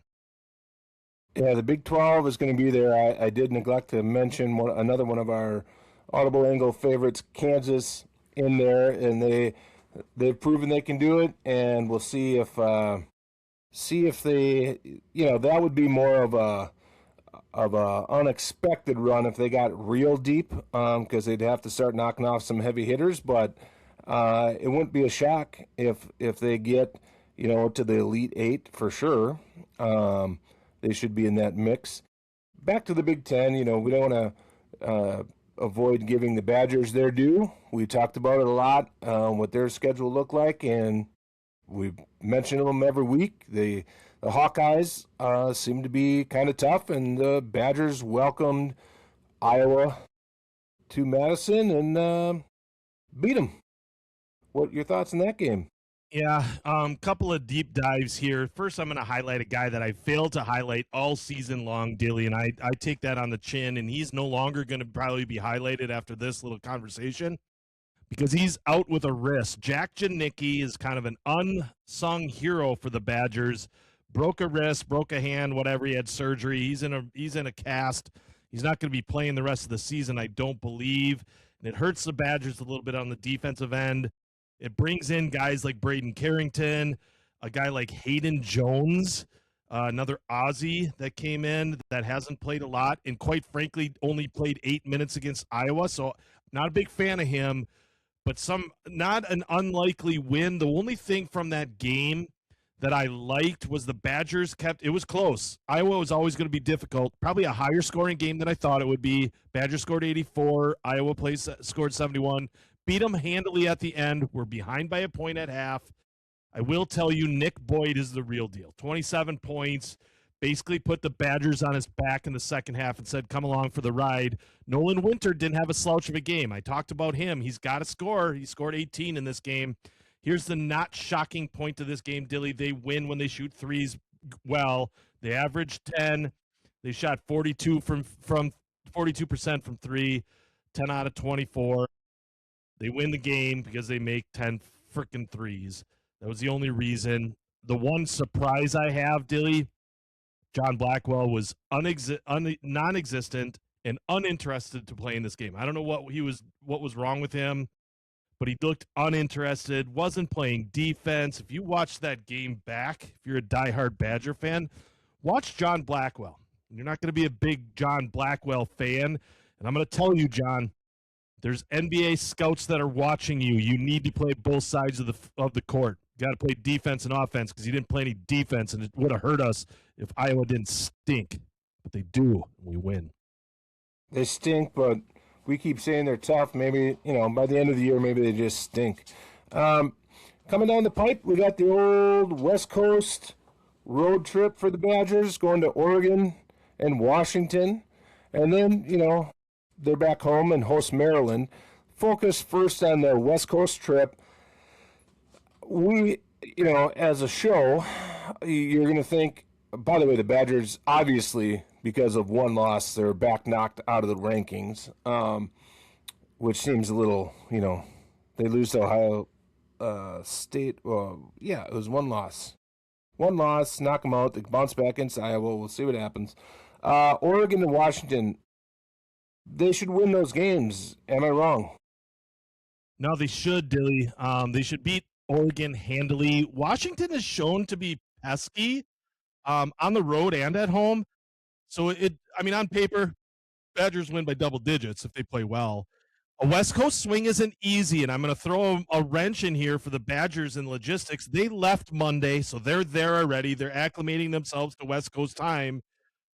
Yeah, the Big 12 is going to be there. I did neglect to mention another one of our Audible Angle favorites, Kansas, in there, and they've proven they can do it, and we'll see if they, that would be more of a unexpected run if they got real deep, because they'd have to start knocking off some heavy hitters, but it wouldn't be a shock if they get to the Elite 8 for sure. They should be in that mix. Back to the Big Ten, we don't want to avoid giving the Badgers their due. We talked about it a lot, what their schedule looked like, and we mention them every week. The Hawkeyes seem to be kind of tough, and the Badgers welcomed Iowa to Madison and beat them. What your thoughts on that game?
Yeah, couple of deep dives here. First, I'm going to highlight a guy that I failed to highlight all season long, Dilly, and I take that on the chin, and he's no longer going to probably be highlighted after this little conversation because he's out with a wrist. Jack Janicki is kind of an unsung hero for the Badgers. Broke a wrist, broke a hand, whatever. He had surgery. He's in a cast. He's not going to be playing the rest of the season, I don't believe, and it hurts the Badgers a little bit on the defensive end. It brings in guys like Braden Carrington, a guy like Hayden Jones, another Aussie that came in that hasn't played a lot and quite frankly only played 8 minutes against Iowa. So not a big fan of him, but not an unlikely win. The only thing from that game that I liked was the Badgers it was close. Iowa was always going to be difficult, probably a higher scoring game than I thought it would be. Badgers scored 84, Iowa scored 71. Beat them handily at the end. We're behind by a point at half. I will tell you, Nick Boyd is the real deal. 27 points, basically put the Badgers on his back in the second half and said, come along for the ride. Nolan Winter didn't have a slouch of a game. I talked about him. He's got to score. He scored 18 in this game. Here's the not shocking point to this game, Dilly. They win when they shoot threes well. They averaged 10. They shot 42% from 3, 10 out of 24. They win the game because they make 10 freaking threes. That was the only reason. The one surprise I have, Dilly, John Blackwell was non-existent and uninterested to play in this game. I don't know what was wrong with him, but he looked uninterested, wasn't playing defense. If you watch that game back, if you're a diehard Badger fan, watch John Blackwell. You're not going to be a big John Blackwell fan, and I'm going to tell you, John, there's NBA scouts that are watching you. You need to play both sides of the court. You got to play defense and offense because you didn't play any defense, and it would have hurt us if Iowa didn't stink. But they do. We win.
They stink, but we keep saying they're tough. Maybe, by the end of the year, maybe they just stink. Coming down the pipe, we got the old West Coast road trip for the Badgers, going to Oregon and Washington. And then, they're back home and host Maryland. Focus first on the West Coast trip. We, as a show, you're going to think, by the way, the Badgers, obviously, because of one loss, they're back knocked out of the rankings, which seems a little, they lose to Ohio State. Well, yeah, it was one loss. One loss, knock them out. They bounce back against Iowa. We'll see what happens. Oregon and Washington, they should win those games. Am I wrong?
No, they should, Dilly. They should beat Oregon handily. Washington is shown to be pesky on the road and at home. So on paper, Badgers win by double digits if they play well. A West Coast swing isn't easy, and I'm going to throw a wrench in here for the Badgers in logistics. They left Monday, so they're there already. They're acclimating themselves to West Coast time.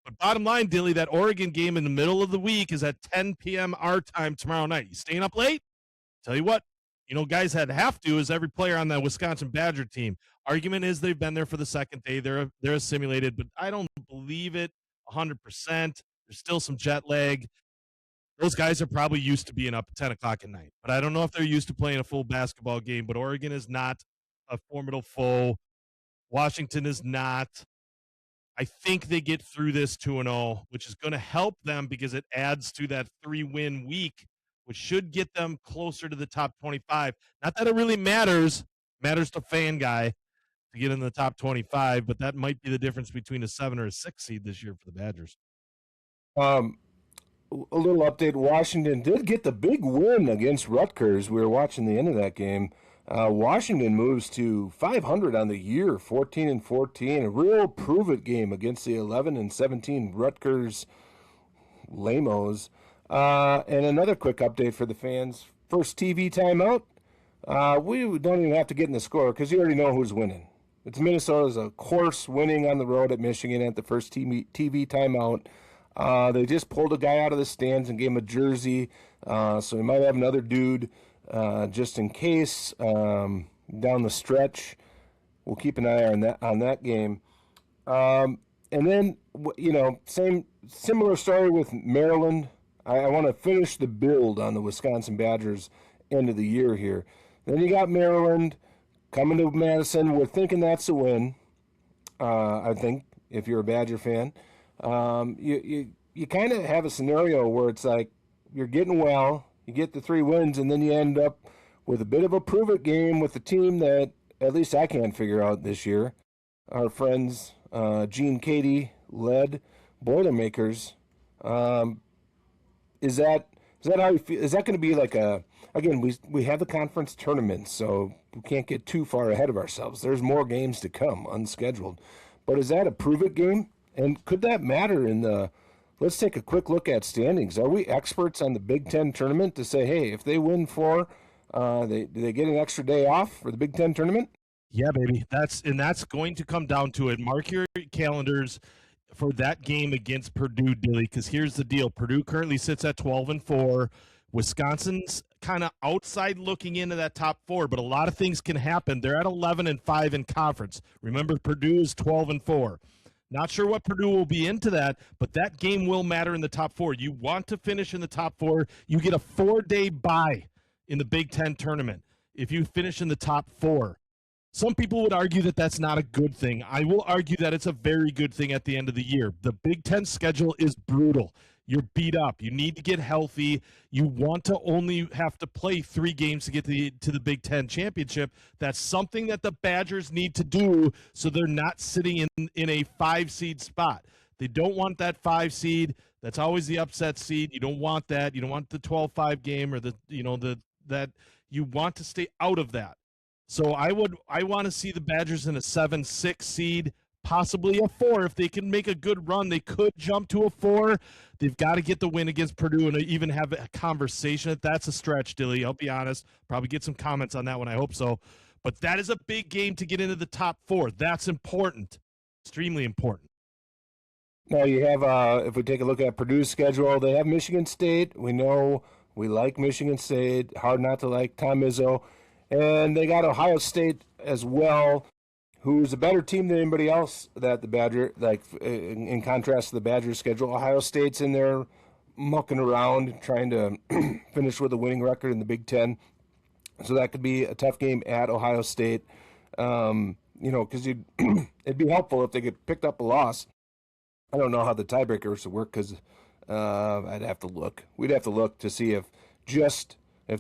But bottom line, Dilly, that Oregon game in the middle of the week is at 10 p.m. our time tomorrow night. You staying up late? Tell you what, guys have to is every player on that Wisconsin Badger team. Argument is they've been there for the second day. They're assimilated, but I don't believe it 100%. There's still some jet lag. Those guys are probably used to being up at 10 o'clock at night, but I don't know if they're used to playing a full basketball game. But Oregon is not a formidable foe. Washington is not. I think they get through this 2-0, which is going to help them because it adds to that 3-win week, which should get them closer to the top 25. Not that it really matters to fan guy to get in the top 25, but that might be the difference between a 7 or a 6 seed this year for the Badgers.
A little update. Washington did get the big win against Rutgers. We were watching the end of that game. Washington moves to 500 on the year, 14-14. A real prove-it game against the 11-17 Rutgers Lamos. And another quick update for the fans. First TV timeout. We don't even have to get in the score because you already know who's winning. It's Minnesota's, of course, winning on the road at Michigan at the first TV timeout. They just pulled a guy out of the stands and gave him a jersey, so we might have another dude just in case down the stretch. We'll keep an eye on that game. And then, similar story with Maryland. I want to finish the build on the Wisconsin Badgers end of the year here. Then you got Maryland coming to Madison. We're thinking that's a win, I think, if you're a Badger fan. You kind of have a scenario where it's like you're getting well, you get the 3 wins, and then you end up with a bit of a prove-it game with a team that at least I can't figure out this year. Our friends Gene Cady led Boilermakers. Is that how you feel? Is that going to be like we have the conference tournament, so we can't get too far ahead of ourselves. There's more games to come, unscheduled. But is that a prove-it game? And could that matter in the – let's take a quick look at standings. Are we experts on the Big Ten tournament to say, hey, if they win 4, do they get an extra day off for the Big Ten tournament?
Yeah, baby. That's going to come down to it. Mark your calendars for that game against Purdue, Dilly, because here's the deal. Purdue currently sits at 12-4. Wisconsin's kind of outside looking into that top 4, but a lot of things can happen. They're at 11-5 in conference. Remember, Purdue is 12-4. Not sure what Purdue will be into that, but that game will matter in the top 4. You want to finish in the top 4. You get a 4-day bye in the Big Ten tournament if you finish in the top 4. Some people would argue that that's not a good thing. I will argue that it's a very good thing at the end of the year. The Big Ten schedule is brutal. You're beat up. You need to get healthy. You want to only have to play 3 games to get to the Big Ten championship. That's something that the Badgers need to do so they're not sitting in a 5-seed spot. They don't want that 5 seed. That's always the upset seed. You don't want that. You don't want the 12-5 game or that you want to stay out of that. So I want to see the Badgers in a 7-6 seed. Possibly a 4. If they can make a good run, they could jump to a 4. They've got to get the win against Purdue and even have a conversation. That's a stretch, Dilly. I'll be honest. Probably get some comments on that one. I hope so. But that is a big game to get into the top 4. That's important. Extremely important.
Now you have, if we take a look at Purdue's schedule, they have Michigan State. We know we like Michigan State. Hard not to like Tom Izzo. And they got Ohio State as well, who's a better team than anybody else that the Badger, in contrast to the Badgers schedule. Ohio State's in there mucking around, trying to finish with a winning record in the Big Ten. So that could be a tough game at Ohio State. Because it'd be helpful if they could pick up a loss. I don't know how the tiebreakers would work because I'd have to look. We'd have to look to see if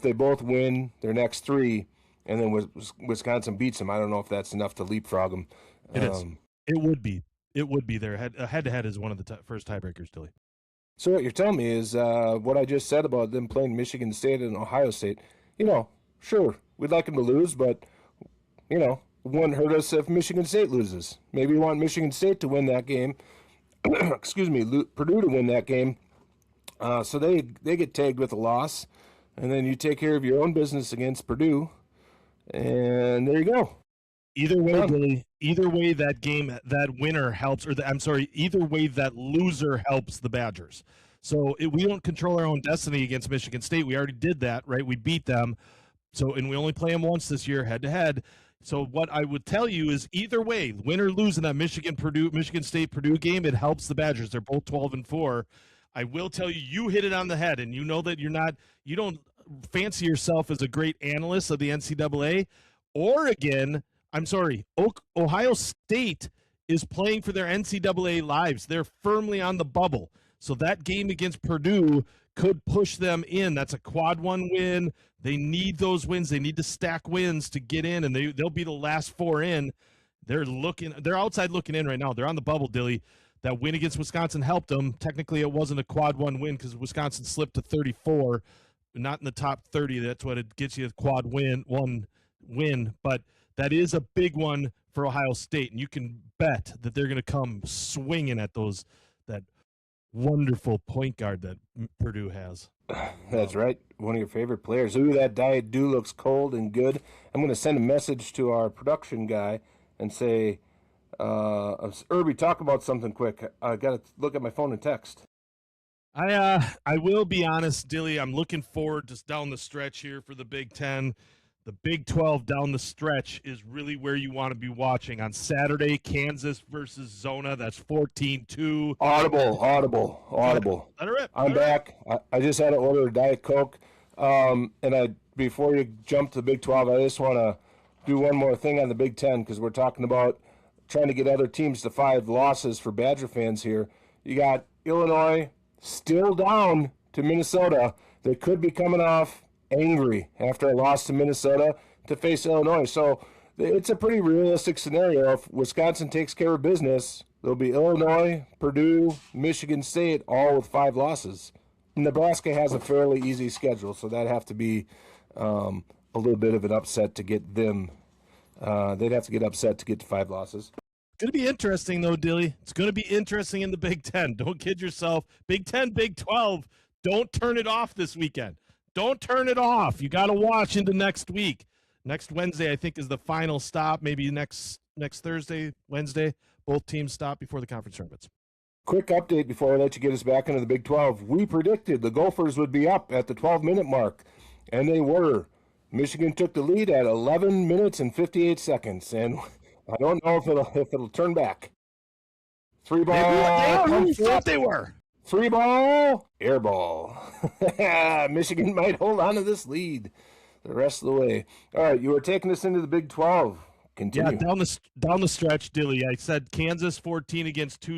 they both win their next 3, and then Wisconsin beats them. I don't know if that's enough to leapfrog them.
It is. It would be. It would be there. Head-to-head is one of the first tiebreakers, Dilly.
So what you're telling me is what I just said about them playing Michigan State and Ohio State. Sure, we'd like them to lose, but, it wouldn't hurt us if Michigan State loses. Maybe we want Michigan State to win that game. Excuse me, Purdue to win that game. So they get tagged with a loss, and then you take care of your own business against Purdue, and there you go.
Either way, Billy, either way that winner helps, either way that loser helps the Badgers. So we don't control our own destiny against Michigan State. We already did that, right? We beat them. And we only play them once this year, head-to-head. So what I would tell you is either way, win or lose in that Michigan State Purdue game, it helps the Badgers. They're both 12-4. I will tell you, you hit it on the head, and you know that you don't fancy yourself as a great analyst of the NCAA. Ohio State is playing for their NCAA lives. They're firmly on the bubble. So that game against Purdue could push them in. That's a quad one win. They need those wins. They need to stack wins to get in, and they'll be the last four in. They're outside looking in right now. They're on the bubble, Dilly. That win against Wisconsin helped them. Technically, it wasn't a quad one win because Wisconsin slipped to 34, not in the top 30. That's what it gets you, a quad one win. But that is a big one for Ohio State, and you can bet that they're going to come swinging at that wonderful point guard that Purdue has.
That's right. One of your favorite players. Ooh, that Diet Dew looks cold and good. I'm going to send a message to our production guy and say, Urby, talk about something quick. I got to look at my phone and text.
I will be honest, Dilly. I'm looking forward to down the stretch here for the Big Ten. The Big 12 down the stretch is really where you want to be watching. On Saturday, Kansas versus Zona. That's 14-2.
Audible.
Let her rip.
I'm back. I just had to order a Diet Coke. Before you jump to the Big 12, I just want to do one more thing on the Big 10 because we're talking about trying to get other teams to 5 losses for Badger fans here. You got Illinois still down to Minnesota. They could be coming off angry after a loss to Minnesota to face Illinois. So it's a pretty realistic scenario. If Wisconsin takes care of business, there'll be Illinois, Purdue, Michigan State, all with 5 losses. Nebraska has a fairly easy schedule, so that'd have to be a little bit of an upset to get them. They'd have to get upset to get to 5 losses.
It's going to be interesting, though, Dilly. It's going to be interesting in the Big Ten. Don't kid yourself. Big 10, Big 12, don't turn it off this weekend. Don't turn it off. You got to watch into next week. Next Wednesday, I think, is the final stop. Maybe next Thursday, Wednesday, both teams stop before the conference tournaments.
Quick update before I let you get us back into the Big 12. We predicted the Gophers would be up at the 12-minute mark, and they were. Michigan took the lead at 11 minutes and 58 seconds, and I don't know if it'll turn back. 3 ball.
They thought they were.
3 ball, air ball. Michigan might hold on to this lead the rest of the way. All right, you were taking us into the Big 12. Continue.
Yeah, down the stretch, Dilly. I said Kansas 14 against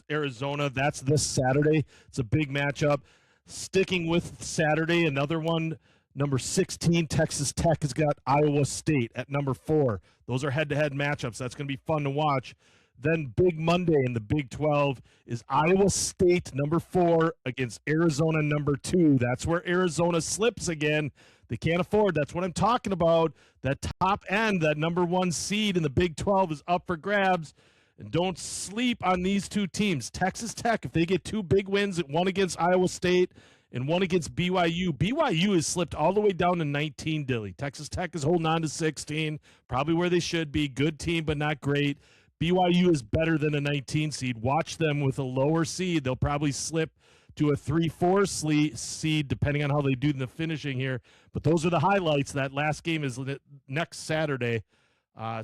Arizona. That's this Saturday. It's a big matchup. Sticking with Saturday, another one. Number 16, Texas Tech has got Iowa State at number 4. Those are head-to-head matchups. That's going to be fun to watch. Then Big Monday in the Big 12 is Iowa State, number 4, against Arizona, number 2. That's where Arizona slips again. They can't afford. That's what I'm talking about. That top end, that number 1 seed in the Big 12 is up for grabs. And don't sleep on these two teams. Texas Tech, if they get 2 big wins, one against Iowa State and one against BYU. BYU has slipped all the way down to 19, Dilly. Texas Tech is holding on to 16, probably where they should be. Good team, but not great. BYU is better than a 19 seed. Watch them with a lower seed. They'll probably slip to a 3-4 seed, depending on how they do in the finishing here. But those are the highlights. That last game is next Saturday.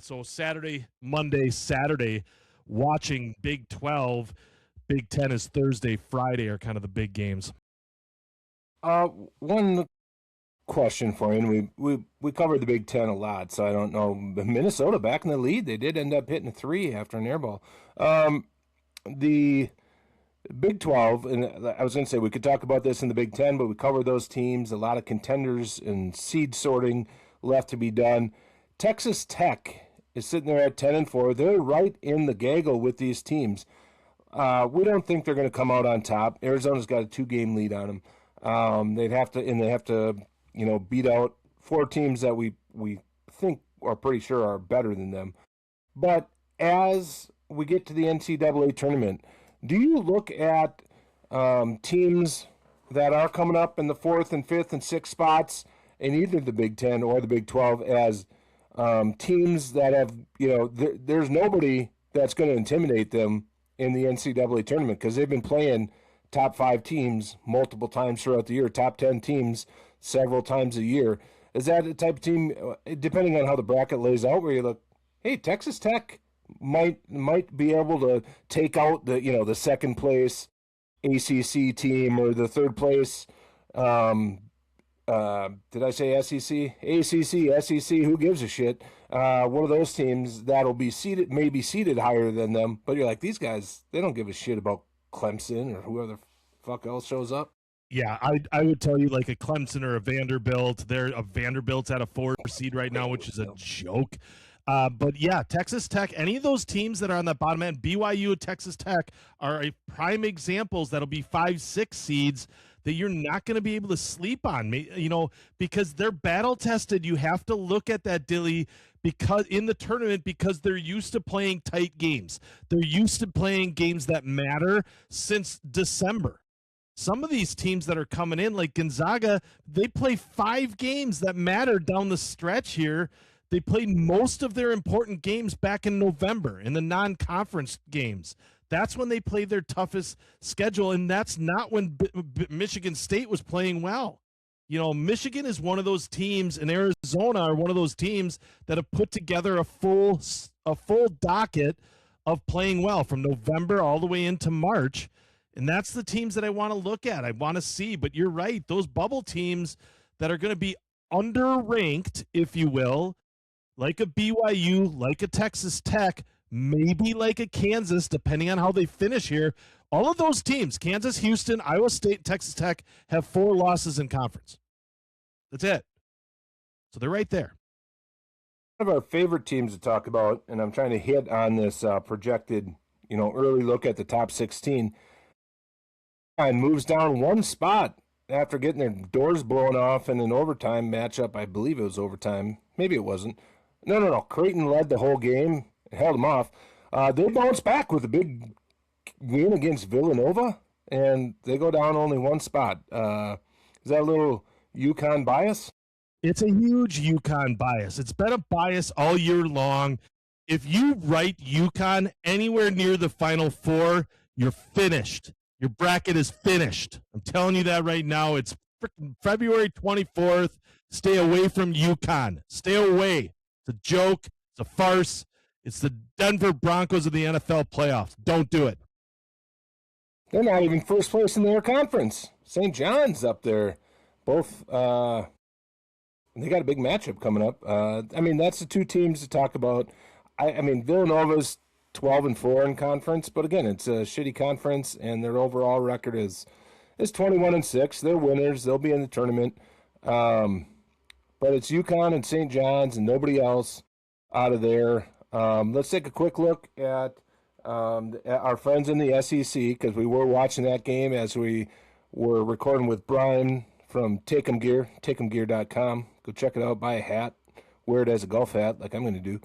So Saturday, Monday, Saturday, watching Big 12. Big 10 is Thursday, Friday are kind of the big games.
One question for you, and we covered the Big Ten a lot, so I don't know. Minnesota back in the lead. They did end up hitting a 3 after an air ball. The Big 12, and I was going to say we could talk about this in the Big Ten, but we covered those teams. A lot of contenders and seed sorting left to be done. Texas Tech is sitting there at 10-4. They're right in the gaggle with these teams. We don't think they're going to come out on top. Arizona's got a 2-game lead on them. They have to, beat out 4 teams that we think are pretty sure are better than them. But as we get to the NCAA tournament, do you look at teams that are coming up in the 4th and 5th and 6th spots in either the Big 10 or the Big 12 as teams that have, there's nobody that's going to intimidate them in the NCAA tournament because they've been playing top 5 teams multiple times throughout the year, top 10 teams several times a year. Is that a type of team, depending on how the bracket lays out, where you look, hey, Texas Tech might be able to take out the second place ACC team or the third place, did I say SEC? ACC, SEC, who gives a shit? One of those teams that'll be seated, maybe seated higher than them, but you're like, these guys, they don't give a shit about Clemson or whoever the fuck else shows up.
Yeah, I would tell you like a Clemson or a Vanderbilt. Vanderbilt's at a 4 seed right now, which is a joke. But yeah, Texas Tech, any of those teams that are on that bottom end, BYU and Texas Tech are prime examples that'll be 5-6 seeds that you're not going to be able to sleep on, because they're battle tested. You have to look at that, Dilly, because in the tournament, because they're used to playing tight games. They're used to playing games that matter since December. Some of these teams that are coming in, like Gonzaga, they play 5 games that matter down the stretch here. They played most of their important games back in November in the non-conference games. That's when they played their toughest schedule, and that's not when Michigan State was playing well. Michigan is one of those teams, and Arizona are one of those teams that have put together a full docket of playing well from November all the way into March, and that's the teams that I want to look at. I want to see, but you're right. Those bubble teams that are going to be underranked, if you will, like a BYU, like a Texas Tech, maybe like a Kansas, depending on how they finish here. All of those teams, Kansas, Houston, Iowa State, Texas Tech, have 4 losses in conference. That's it. So they're right there.
One of our favorite teams to talk about, and I'm trying to hit on this projected, early look at the top 16, and moves down 1 spot after getting their doors blown off in an overtime matchup. I believe it was overtime. Maybe it wasn't. No. Creighton led the whole game. Held them off. They bounce back with a big win against Villanova, and they go down only 1 spot. Is that a little UConn bias?
It's a huge UConn bias. It's been a bias all year long. If you write UConn anywhere near the Final Four, you're finished. Your bracket is finished. I'm telling you that right now. It's freaking February 24th. Stay away from UConn. Stay away. It's a joke. It's a farce. It's the Denver Broncos of the NFL playoffs. Don't do it.
They're not even first place in their conference. St. John's up there. Both, they got a big matchup coming up. That's the 2 teams to talk about. Villanova's 12-4 in conference, but again, it's a shitty conference, and their overall record is 21-6. They're winners. They'll be in the tournament. But it's UConn and St. John's and nobody else out of there. Let's take a quick look at our friends in the SEC, because we were watching that game as we were recording with Brian from Take 'em Gear, takeemgear.com. Go check it out, buy a hat, wear it as a golf hat like I'm going to do.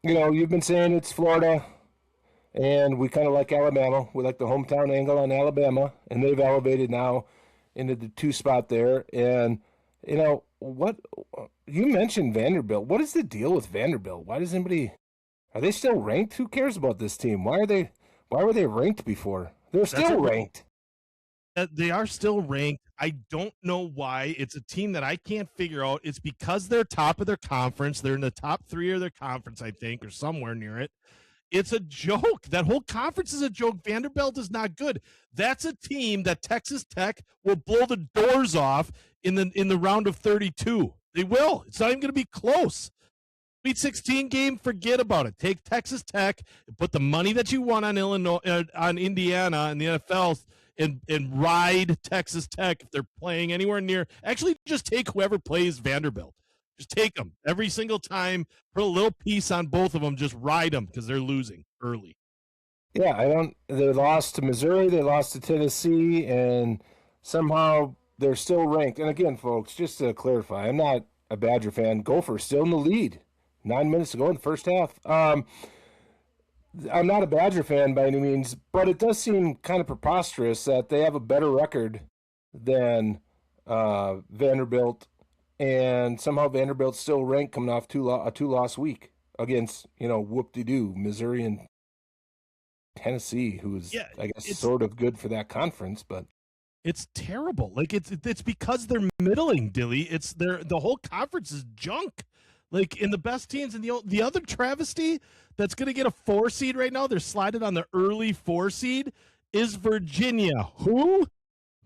You've been saying it's Florida, and we kind of like Alabama. We like the hometown angle on Alabama, and they've elevated now into the 2 spot there. And, what you mentioned Vanderbilt. What is the deal with Vanderbilt? Why does anybody, are they still ranked? Who cares about this team? Why were they ranked before? They're still ranked.
They are still ranked. I don't know why. It's a team that I can't figure out. It's because they're top of their conference. They're in the top 3 of their conference, I think, or somewhere near it. It's a joke. That whole conference is a joke. Vanderbilt is not good. That's a team that Texas Tech will blow the doors off in the round of 32. They will. It's not even going to be close. Sweet 16 game, forget about it. Take Texas Tech and put the money that you won on Indiana and the NFL and ride Texas Tech if they're playing anywhere near. Actually, just take whoever plays Vanderbilt. Just take them every single time. Put a little piece on both of them. Just ride them because they're losing early.
Yeah, they lost to Missouri, they lost to Tennessee, and somehow they're still ranked. And again, folks, just to clarify, I'm not a Badger fan. Gophers still in the lead. 9 minutes to go in the first half. I'm not a Badger fan by any means, but it does seem kind of preposterous that they have a better record than Vanderbilt, and somehow Vanderbilt's still ranked coming off a two-loss week against, whoop-de-doo, Missouri and Tennessee, who's, I guess, sort of good for that conference, but
it's terrible. Like it's because they're middling, Dilly. It's the whole conference is junk. Like in the best teams in the other travesty that's going to get a 4 seed right now. They're slided on the early 4 seed is Virginia. Who?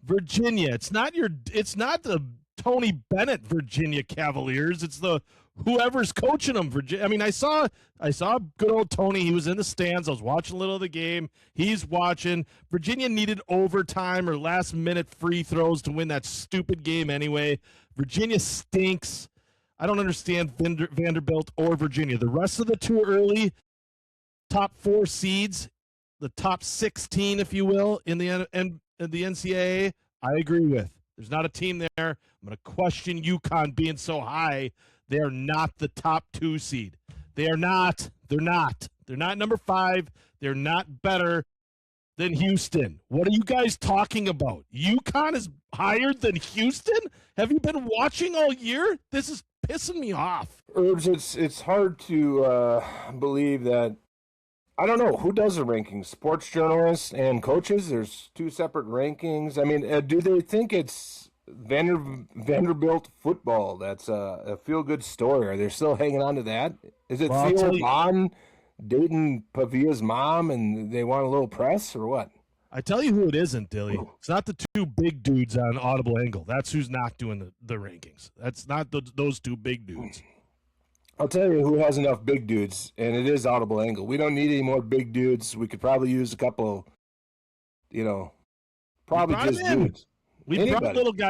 Virginia. It's not the Tony Bennett Virginia Cavaliers. It's the whoever's coaching them. Virginia. I mean, I saw good old Tony. He was in the stands. I was watching a little of the game. He's watching. Virginia needed overtime or last minute free throws to win that stupid game anyway. Virginia stinks. I don't understand Vanderbilt or Virginia. The rest of the two early top 4 seeds, the top 16, if you will, in the NCAA, I agree with. There's not a team there. I'm going to question UConn being so high. They are not the top 2 seed. They are not. They're not. They're not number 5. They're not better than Houston. What are you guys talking about? UConn is higher than Houston? Have you been watching all year? This is pissing me off.
Urbs, it's hard to believe that. I don't know who does the rankings. Sports journalists and coaches. There's 2 separate rankings. I mean, do they think it's Vanderbilt football? That's a feel-good story. Are they still hanging on to that? Is it Theo Vaughn dating Pavia's mom, and they want a little press, or what?
I tell you who it isn't, Dilly. It's not the 2 big dudes on Audible Angle. That's who's not doing the rankings. That's not those 2 big dudes.
I'll tell you who has enough big dudes, and it is Audible Angle. We don't need any more big dudes. We could probably use a couple, probably just dudes.
We brought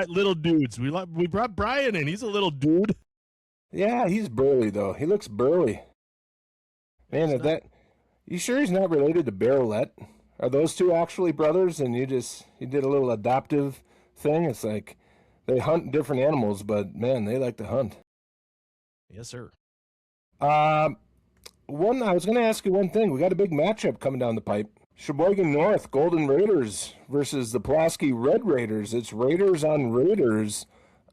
little dudes. We brought Brian in. He's a little dude.
Yeah, he's burly, though. He looks burly. Man, you sure he's not related to Barolette? Are those 2 actually brothers, and you did a little adoptive thing? It's like they hunt different animals, but, man, they like to hunt.
Yes, sir.
I was going to ask you one thing. We got a big matchup coming down the pipe. Sheboygan North Golden Raiders versus the Pulaski Red Raiders. It's Raiders on Raiders.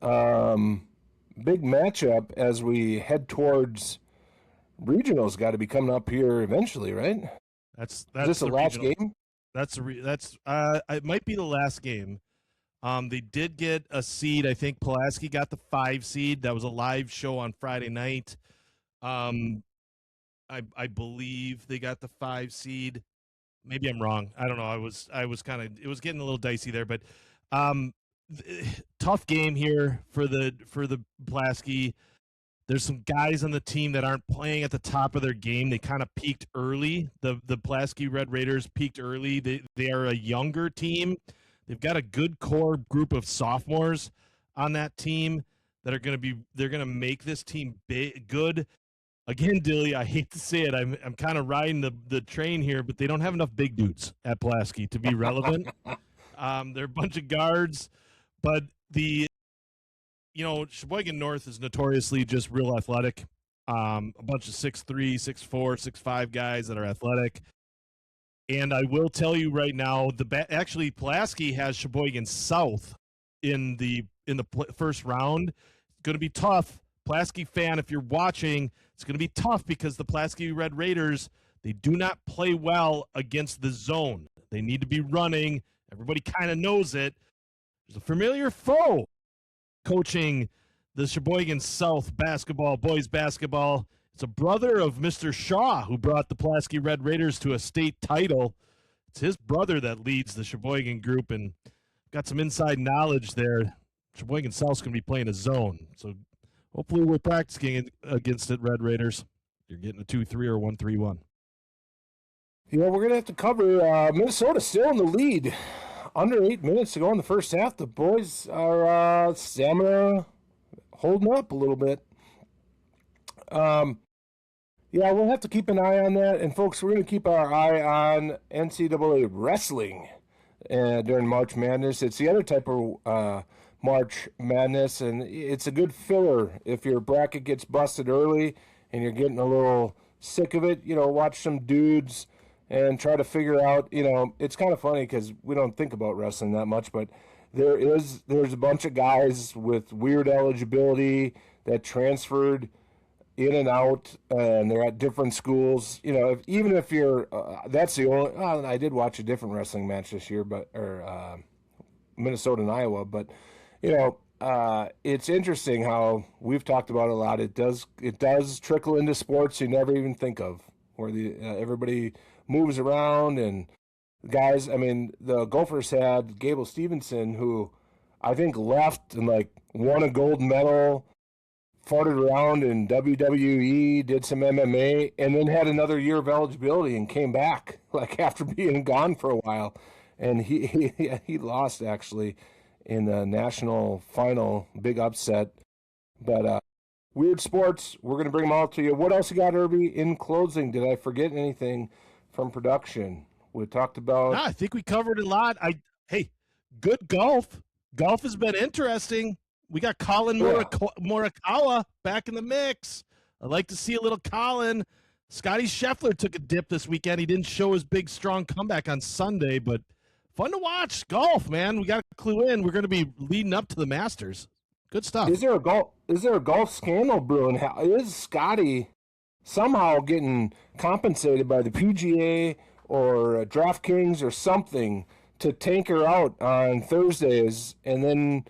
Big matchup as we head towards regionals. Got to be coming up here eventually, right?
Is
this the last game?
It might be the last game. They did get a seed. I think Pulaski got the 5 seed. That was a live show on Friday night. I believe they got the 5 seed. Maybe I'm wrong. I don't know. I was kind of, it was getting a little dicey there, but tough game here for the Pulaski. There's some guys on the team that aren't playing at the top of their game. They kind of peaked early. The Pulaski Red Raiders peaked early. They are a younger team. They've got a good core group of sophomores on that team that are they're going to make this team good. Again, Dilly, I hate to say it. I'm kind of riding the train here, but they don't have enough big dudes at Pulaski to be relevant. They're a bunch of guards, but Sheboygan North is notoriously just real athletic. A bunch of 6'3", 6'4", 6'5" guys that are athletic. And I will tell you right now, actually Pulaski has Sheboygan South in the first round. It's going to be tough. Pulaski fan, if you're watching, it's going to be tough because the Pulaski Red Raiders, they do not play well against the zone. They need to be running. Everybody kind of knows it. There's a familiar foe coaching the Sheboygan South boys basketball. It's a brother of Mr. Shaw who brought the Pulaski Red Raiders to a state title. It's his brother that leads the Sheboygan group, and got some inside knowledge there. Sheboygan South's going to be playing a zone, so hopefully we're practicing against it, Red Raiders. You're getting a 2-3 or 1-3-1.
We're going to have to cover Minnesota still in the lead. Under 8 minutes to go in the first half. The boys are stamina holding up a little bit. Yeah, we'll have to keep an eye on that. And folks, we're going to keep our eye on NCAA wrestling during March Madness. It's the other type of March Madness, and it's a good filler if your bracket gets busted early and you're getting a little sick of it. Watch some dudes and try to figure out. It's kind of funny because we don't think about wrestling that much, but there's a bunch of guys with weird eligibility that transferred in and out, and they're at different schools. Even if you're, that's the only. I did watch a different wrestling match this year, Minnesota and Iowa. But it's interesting how we've talked about it a lot. It does trickle into sports you never even think of, where everybody moves around and guys. I mean, the Gophers had Gable Stevenson, who I think left and won a gold medal, farted around in WWE, did some MMA, and then had another year of eligibility and came back after being gone for a while. And he lost actually in the national final, big upset. But weird sports, we're going to bring them all to you. What else you got, Irby? In closing, did I forget anything from production? We talked about.
No, I think we covered a lot. Hey, good golf. Golf has been interesting. We got Colin Morikawa back in the mix. I'd like to see a little Colin. Scotty Scheffler took a dip this weekend. He didn't show his big, strong comeback on Sunday, but fun to watch. Golf, man. We got to clue in. We're going to be leading up to the Masters. Good stuff.
Is there a golf scandal brewing? Is Scotty somehow getting compensated by the PGA or DraftKings or something to tanker out on Thursdays and then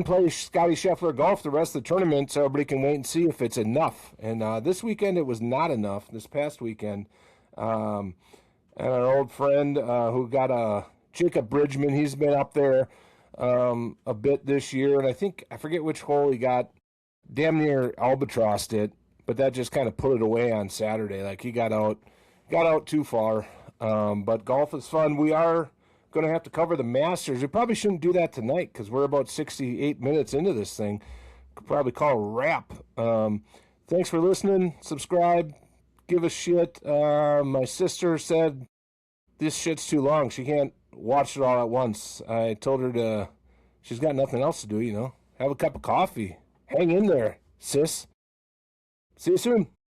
play Scotty Scheffler golf the rest of the tournament so everybody can wait and see if it's enough? And this weekend it was not enough, this past weekend. And our old friend who got Jacob Bridgman, he's been up there a bit this year. And I forget which hole he got, damn near albatrossed it, but that just kind of put it away on Saturday. He got out too far. But golf is fun. We are going to have to cover the Masters. We probably shouldn't do that tonight because we're about 68 minutes into this thing. Could probably call a wrap. Thanks for listening. Subscribe. Give a shit. My sister said this shit's too long. She can't watch it all at once. I told her she's got nothing else to do, Have a cup of coffee. Hang in there, sis. See you soon.